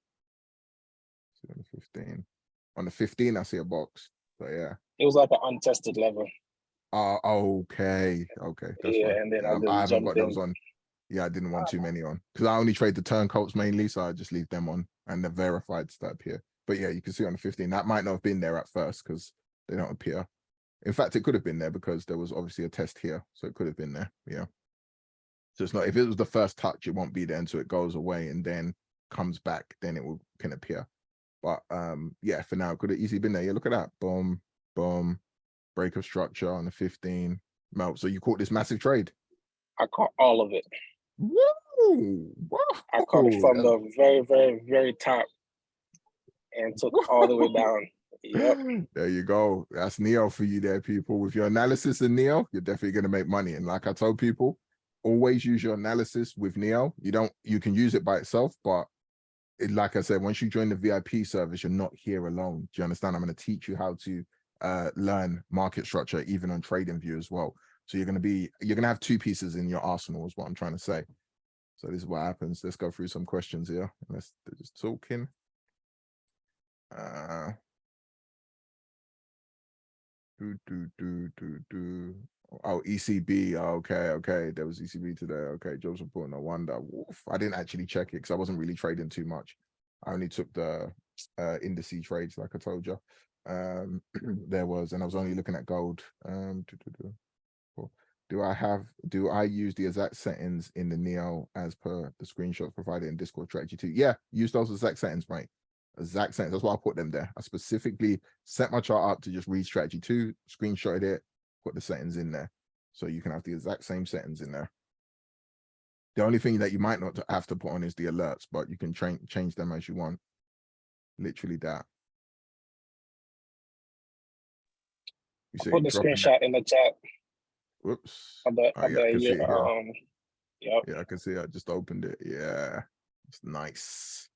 the 15. On the 15, I see a box. So yeah. It was like an untested level. Okay. Okay. That's Yeah, fine. and then Yeah, I I just haven't jumped got those in. on. Yeah, I didn't want too many on because I only trade the turncoats mainly, so I just leave them on and the verified stuff here. But yeah, you can see on the 15 that might not have been there at first because they don't appear. In fact, it could have been there because there was obviously a test here, so it could have been there. Yeah. So it's not, if it was the first touch, it won't be there until it goes away and then comes back, then it can appear. But yeah, for now, it could have easily been there. Yeah, look at that. Boom, boom, break of structure on the 15. Melt. So you caught this massive trade. I caught all of it. Whoa! Whoa! I caught it from the very, very, very top and took all the way down. Yep. There you go. That's Neo for you there, people. With your analysis in Neo, you're definitely going to make money. And like I told people, always use your analysis with Neo. You can use it by itself, but like I said, once you join the VIP service, you're not here alone. Do you understand? I'm going to teach you how to learn market structure, even on TradingView as well. So you're going to have two pieces in your arsenal is what I'm trying to say. So this is what happens. Let's go through some questions here. Let's just talking. Oh, ECB. Okay. There was ECB today. Okay, jobs report. No wonder. Woof. I didn't actually check it because I wasn't really trading too much. I only took the indice trades, like I told you. There was, and I was only looking at gold. Do I use the exact settings in the Neo as per the screenshots provided in Discord strategy 2? Yeah, use those exact settings, mate. Exact settings. That's why I put them there. I specifically set my chart up to just read strategy 2, screenshotted it, put the settings in there. So you can have the exact same settings in there. The only thing that you might not have to put on is the alerts, but you can change them as you want. Literally that. You see, Put the screenshot in the chat. Whoops. Of the, Oh, yeah, I can see it here. Yep. Yeah, I can see. I just opened it. Yeah, it's nice.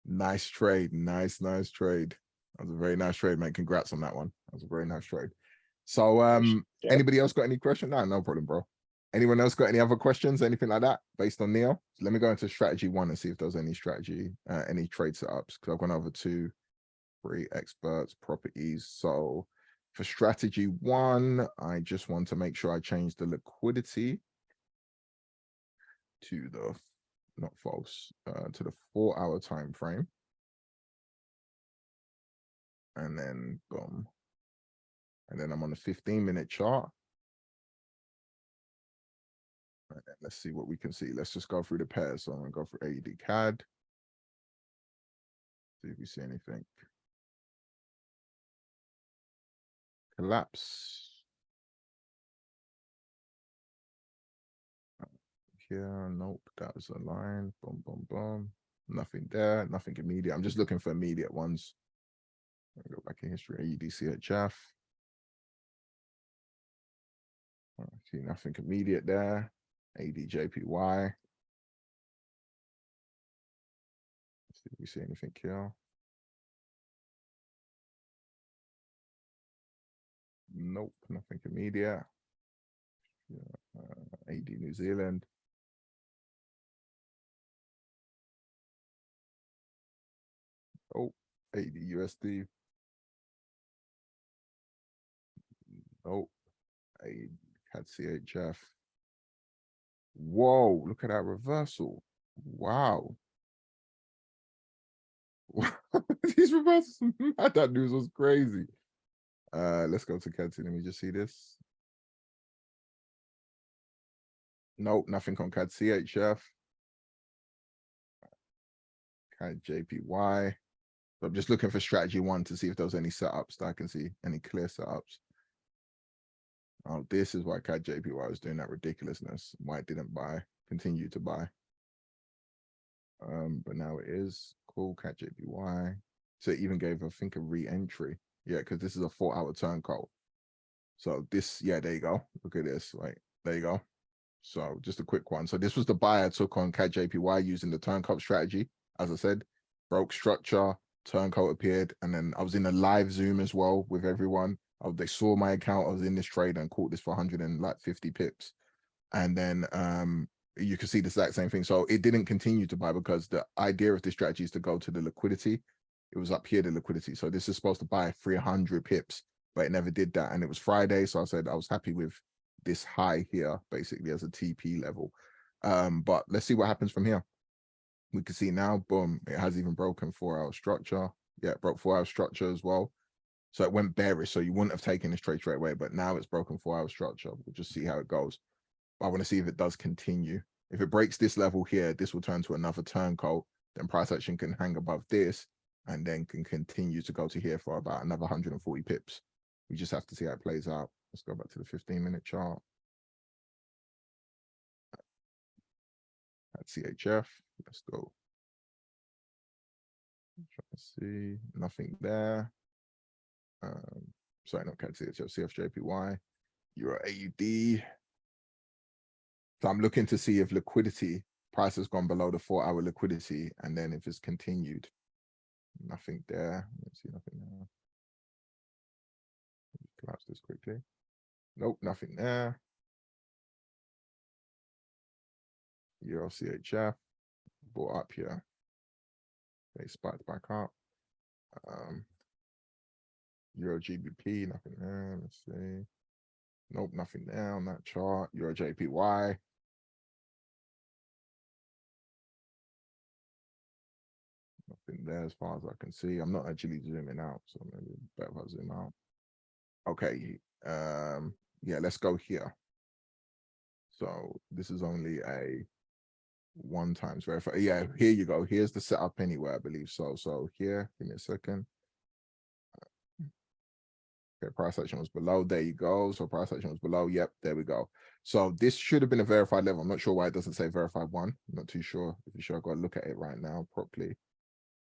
Nice trade. Nice trade. That was a very nice trade, mate. Congrats on that one. That was a very nice trade. So, Yeah. anybody else got any question? No problem, bro. Anyone else got any other questions? Anything like that based on Neo? So let me go into strategy 1 and see if there's any strategy, any trade setups. Because I've gone over to 3 experts, properties. So for strategy 1, I just want to make sure I change the liquidity to the not false to the 4-hour time frame, and then boom, and then I'm on the 15-minute chart. And then let's see what we can see. Let's just go through the pairs. So I'm gonna go for AED CAD, see if we see anything. Collapse here. Nope, that was a line. Boom, boom, boom. Nothing there. Nothing immediate. I'm just looking for immediate ones. Go back in history. AEDC at Jeff. See nothing immediate there. ADJPY. Let's see if we see anything here. Nope, nothing immediate. Yeah, AD New Zealand. Oh, AD USD. Nope. AD had CHF. Whoa, look at that reversal. Wow. These reversals, that news was crazy. Let's go to CAD. Let me just see this. Nope, nothing on CAD CHF. CAD JPY. So I'm just looking for strategy 1 to see if there was any setups that I can see, any clear setups. Oh, this is why CAD JPY was doing that ridiculousness. Why it didn't buy, continue to buy. But now it is cool. CAD JPY. So it even gave, I think, a re-entry. Yeah, because this is a 4-hour turncoat. So this, yeah, there you go. Look at this. Like, there you go. So just a quick one. So this was the buy I took on CAD JPY using the turncoat strategy. As I said, broke structure, turncoat appeared, and then I was in a live Zoom as well with everyone. They saw my account. I was in this trade and caught this for 150 pips. And then you can see the exact same thing. So it didn't continue to buy because the idea of this strategy is to go to the liquidity. It was up here, the liquidity. So this is supposed to buy 300 pips, but it never did that. And it was Friday. So I said I was happy with this high here, basically as a TP level. But let's see what happens from here. We can see now, boom, it has even broken 4-hour structure. Yeah, it broke 4-hour structure as well. So it went bearish. So you wouldn't have taken this trade straight away, but now it's broken 4-hour structure. We'll just see how it goes. I want to see if it does continue. If it breaks this level here, this will turn to another turncoat. Then price action can hang above this and then can continue to go to here for about another 140 pips. We just have to see how it plays out. Let's go back to the 15-minute chart. At CHF, let's go. Try to see, nothing there. Sorry, not CAD CHF, CFJPY, Euro AUD. So I'm looking to see if liquidity, price has gone below the 4-hour liquidity, and then if it's continued. Nothing there. Let's see, nothing there. Collapse this quickly. Nope, nothing there. Euro CHF, bought up here. They spiked back up. Euro GBP, nothing there. Let's see. Nope, nothing there on that chart. Euro JPY. Nothing there as far as I can see. I'm not actually zooming out, so maybe better if I zoom out. Okay. Yeah, let's go here. So this is only a 1 times verify. Yeah, here you go. Here's the setup anyway, I believe so. So here, give me a second. Okay, price action was below. There you go. So price action was below. Yep, there we go. So this should have been a verified level. I'm not sure why it doesn't say verified 1. I'm not too sure. If you're sure, I've got to look at it right now properly.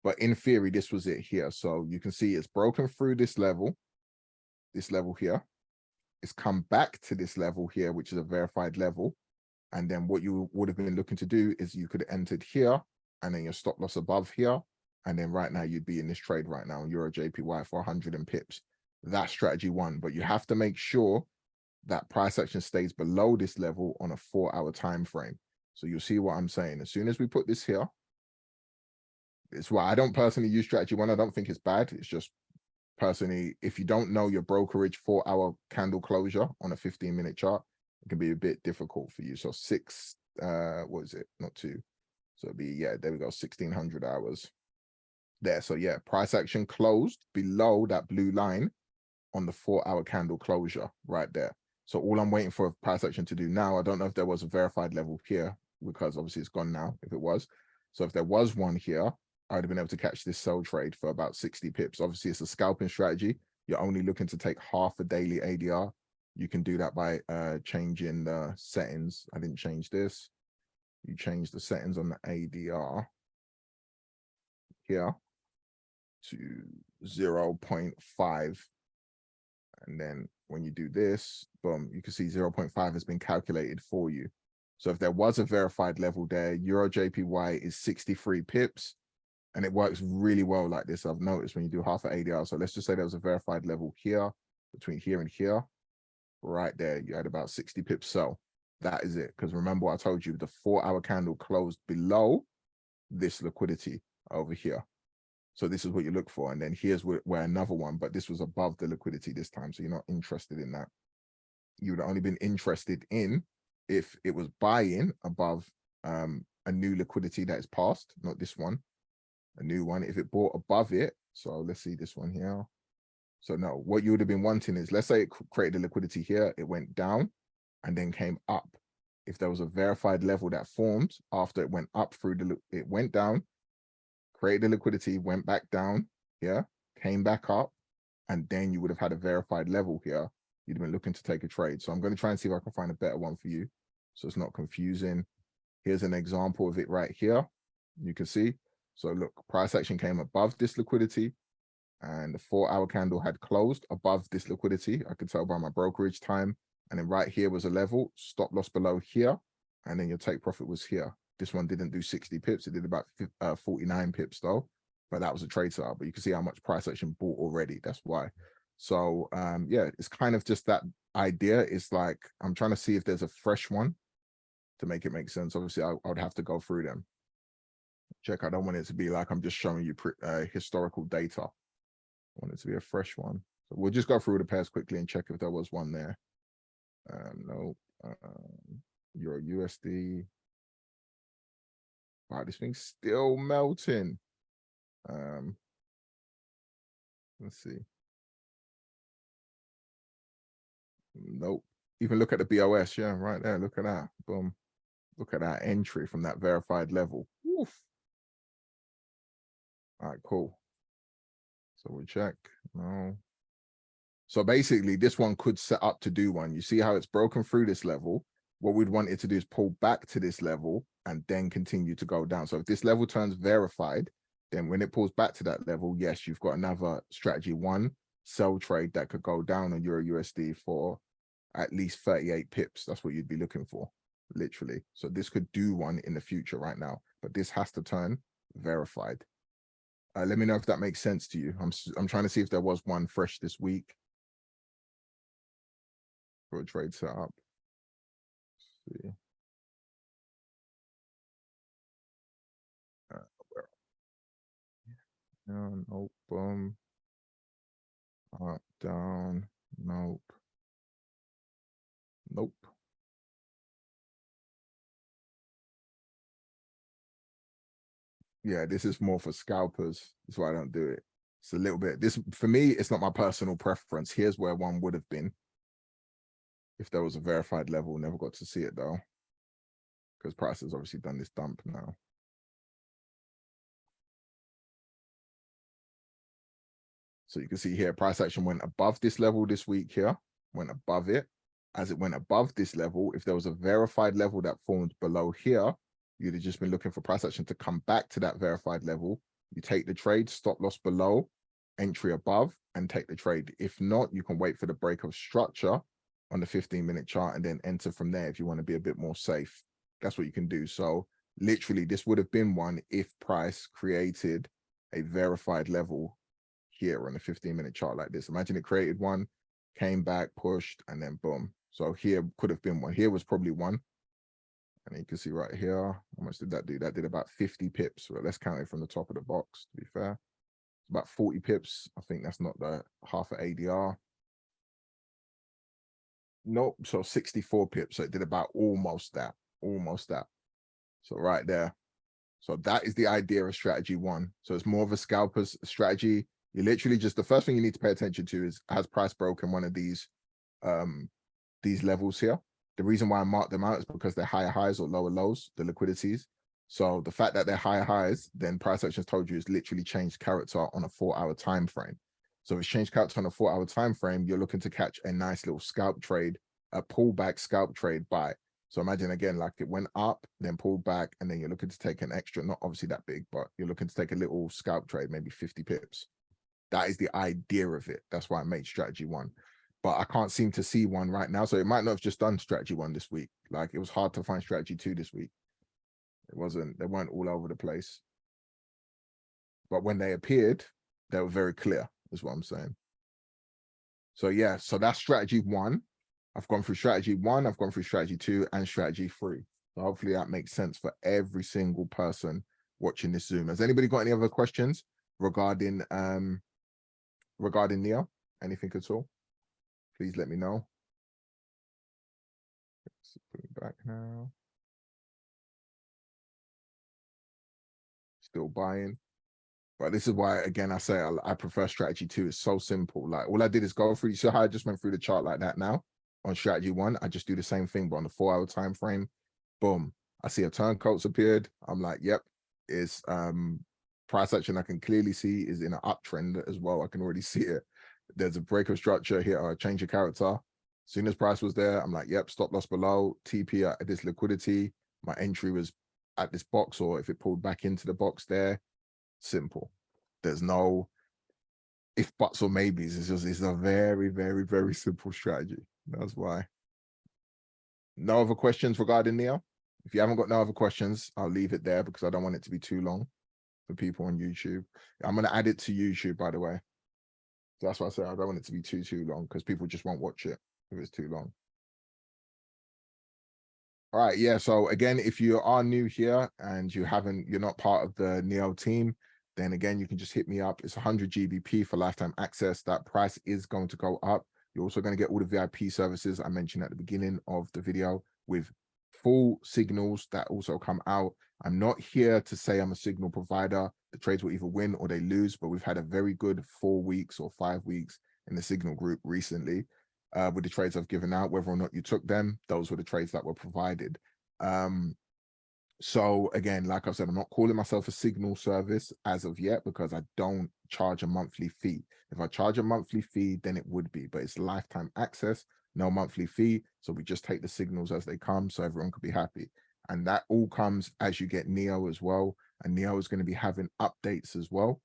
But in theory, this was it here. So you can see it's broken through this level here. It's come back to this level here, which is a verified level. And then what you would have been looking to do is you could have entered here and then your stop loss above here. And then right now you'd be in this trade right now, Euro JPY for 100 and pips. That's strategy 1, but you have to make sure that price action stays below this level on a 4-hour time frame. So you'll see what I'm saying. As soon as we put this here, it's why I don't personally use strategy 1. I don't think it's bad. It's just personally, if you don't know your brokerage 4-hour candle closure on a 15-minute chart, it can be a bit difficult for you. So 6, what is it? Not 2. So it'd be, yeah, there we go, 1600 hours there. So yeah, price action closed below that blue line on the 4-hour candle closure right there. So all I'm waiting for price action to do now, I don't know if there was a verified level here because obviously it's gone now if it was. So if there was one here, I would have been able to catch this sell trade for about 60 pips. Obviously it's a scalping strategy. You're only looking to take half a daily ADR. You can do that by changing the settings. I didn't change this. You change the settings on the ADR here to 0.5. And then when you do this, boom, you can see 0.5 has been calculated for you. So if there was a verified level there, Euro JPY is 63 pips. And it works really well like this. I've noticed when you do half an ADR. So let's just say there was a verified level here, between here and here. Right there, you had about 60 pips. So that is it. Because remember what I told you, the 4-hour candle closed below this liquidity over here. So this is what you look for. And then here's where another one, but this was above the liquidity this time. So you're not interested in that. You would have only been interested in if it was buying above a new liquidity that is passed, not this one, a new one. If it bought above it, so let's see this one here. So no, what you would have been wanting is, let's say it created a liquidity here, it went down and then came up. If there was a verified level that formed after it went up through it went down, created a liquidity, went back down here, came back up, and then you would have had a verified level here. You'd have been looking to take a trade. So I'm going to try and see if I can find a better one for you, so it's not confusing. Here's an example of it right here. You can see. So look, price action came above this liquidity, and the 4-hour candle had closed above this liquidity. I could tell by my brokerage time. And then right here was a level, stop loss below here, and then your take profit was here. This one didn't do 60 pips. It did about 49 pips though, but that was a trade setup. But you can see how much price action bought already. That's why. So yeah, it's kind of just that idea. It's like, I'm trying to see if there's a fresh one to make it make sense. Obviously, I would have to go through them. Check. I don't want it to be like I'm just showing you historical data. I want it to be a fresh one. So we'll just go through the pairs quickly and check if there was one there. No, Euro USD. Wow, this thing's still melting. Let's see. Nope. Even look at the BOS. Yeah, right there. Look at that. Boom. Look at that entry from that verified level. Oof. All right, cool. So we check. No. So basically, this one could set up to do one. You see how it's broken through this level. What we'd want it to do is pull back to this level and then continue to go down. So if this level turns verified, then when it pulls back to that level, yes, you've got another strategy one sell trade that could go down on Euro USD for at least 38 pips. That's what you'd be looking for, literally. So this could do one in the future right now, but this has to turn verified. Let me know if that makes sense to you. I'm trying to see if there was one fresh this week for a trade setup. Let's see. Nope. Boom. Up, down. Nope. Nope. Yeah, this is more for scalpers. That's why I don't do it. It's a little bit. This, for me, it's not my personal preference. Here's where one would have been if there was a verified level. Never got to see it though, because price has obviously done this dump now. So you can see here, price action went above this level this week here, went above it. As it went above this level, if there was a verified level that formed below here, you'd have just been looking for price action to come back to that verified level. You take the trade, stop loss below, entry above, and take the trade. If not, you can wait for the break of structure on the 15-minute chart and then enter from there if you want to be a bit more safe. That's what you can do. So literally, this would have been one if price created a verified level here on a 15-minute chart like this. Imagine it created one, came back, pushed, and then boom. So here could have been one. Here was probably one. And you can see right here, how much did that do? That did about 50 pips. Well, let's count it from the top of the box, to be fair. It's about 40 pips. I think that's not the half of ADR. Nope, so 64 pips. So it did about almost that. So right there. So that is the idea of strategy one. So it's more of a scalper's strategy. You literally just, the first thing you need to pay attention to is, has price broken one of these levels here? The reason why I mark them out is because they're higher highs or lower lows, the liquidities. So the fact that they're higher highs, then price action has told you is literally changed character on a 4-hour time frame. So if it's changed character on a 4-hour time frame, you're looking to catch a nice little scalp trade, a pullback scalp trade buy. So imagine again, like it went up, then pulled back, and then you're looking to take an extra, not obviously that big, but you're looking to take a little scalp trade, maybe 50 pips. That is the idea of it. That's why I made strategy one. But I can't seem to see one right now. So it might not have just done strategy one this week. Like it was hard to find strategy two this week. It wasn't, they weren't all over the place. But when they appeared, they were very clear, is what I'm saying. So yeah, so that's strategy one. I've gone through strategy one, I've gone through strategy two and strategy three. So hopefully that makes sense for every single person watching this Zoom. Has anybody got any other questions regarding Neo? Anything at all? Please let me know. Let's put it back now. Still buying. But this is why, again, I say I prefer strategy 2. It's so simple. Like all I did is go through. You see how I just went through the chart like that now on strategy 1? I just do the same thing, but on the 4-hour time frame, boom. I see a turncoats appeared. I'm like, yep, it's price action. I can clearly see is in an uptrend as well. I can already see it. There's a break of structure here, change of character. As soon as price was there, I'm like, yep, stop loss below, TP at this liquidity. My entry was at this box, or if it pulled back into the box there, simple. There's no if buts or maybes. It's a very, very, very simple strategy. That's why. No other questions regarding Neo? If you haven't got no other questions, I'll leave it there because I don't want it to be too long for people on YouTube. I'm going to add it to YouTube, by the way. That's why I say I don't want it to be too long because people just won't watch it if it's too long. All right, yeah. So again, if you are new here and you're not part of the Neo team, then again, you can just hit me up. It's 100 GBP for lifetime access. That price is going to go up. You're also going to get all the VIP services I mentioned at the beginning of the video with full signals that also come out. I'm not here to say I'm a signal provider. The trades will either win or they lose, but we've had a very good 4 weeks or 5 weeks in the signal group recently with the trades I've given out. Whether or not you took them, those were the trades that were provided. So again, like I said, I'm not calling myself a signal service as of yet because I don't charge a monthly fee. If I charge a monthly fee, then it would be, but it's lifetime access, no monthly fee. So we just take the signals as they come so everyone could be happy. And that all comes as you get Neo as well. And Neo is going to be having updates as well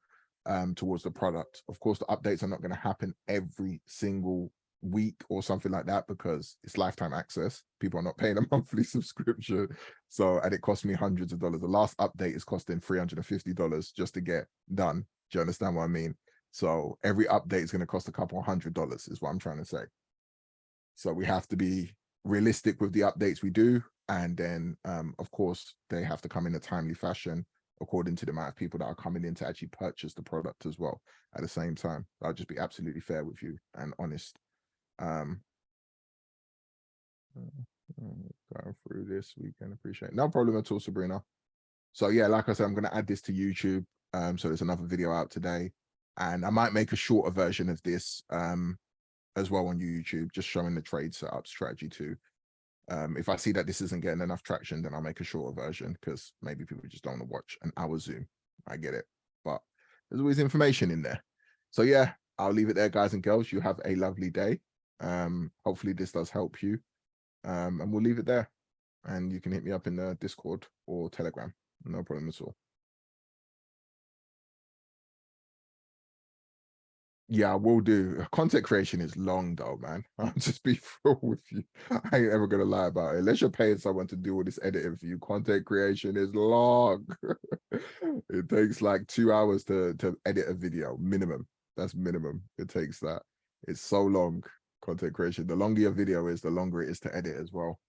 towards the product. Of course, the updates are not going to happen every single week or something like that because it's lifetime access. People are not paying a monthly subscription. So, and it cost me hundreds of dollars. The last update is costing $350 just to get done. Do you understand what I mean? So every update is going to cost a couple $100 is what I'm trying to say. So we have to be realistic with the updates we do. And then, of course, they have to come in a timely fashion according to the amount of people that are coming in to actually purchase the product as well at the same time. I'll just be absolutely fair with you and honest. Going through this weekend, appreciate it. No problem at all, Sabrina. So yeah, like I said, I'm going to add this to YouTube. So there's another video out today, and I might make a shorter version of this as well on YouTube, just showing the trade setup strategy too. If I see that this isn't getting enough traction, then I'll make a shorter version because maybe people just don't want to watch an hour Zoom. I get it, but there's always information in there. So yeah, I'll leave it there, guys and girls. You have a lovely day. Hopefully this does help you, and we'll leave it there, and you can hit me up in the Discord or Telegram. No problem at all. Yeah, I will do. Content creation is long though, man. I'll just be real with you. I ain't ever gonna lie about it. Unless you're paying someone to do all this editing for you, content creation is long. It takes like 2 hours to edit a video, minimum. That's minimum. It takes that. It's so long, content creation. The longer your video is, the longer it is to edit as well.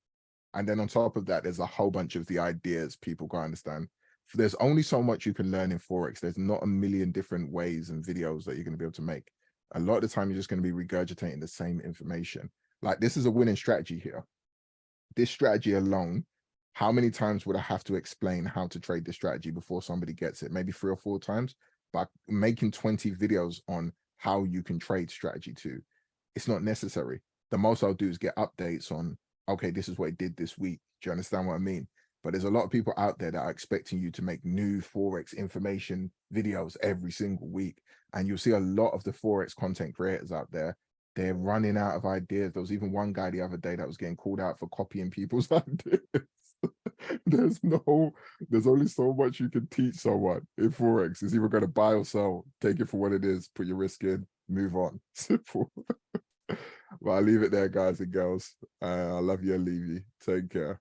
And then on top of that, there's a whole bunch of the ideas people can't understand. There's only so much you can learn in Forex. There's not a million different ways and videos that you're going to be able to make. A lot of the time, you're just going to be regurgitating the same information. Like this is a winning strategy here. This strategy alone, how many times would I have to explain how to trade this strategy before somebody gets it? Maybe 3 or 4 times. But making 20 videos on how you can trade strategy 2, it's not necessary. The most I'll do is get updates on, okay, this is what it did this week. Do you understand what I mean? But there's a lot of people out there that are expecting you to make new Forex information videos every single week. And you'll see a lot of the Forex content creators out there, they're running out of ideas. There was even one guy the other day that was getting called out for copying people's ideas. There's only so much you can teach someone in Forex. It's either going to buy or sell, take it for what it is, put your risk in, move on. Simple. Well, I'll leave it there, guys and girls. I love you and leave you. Take care.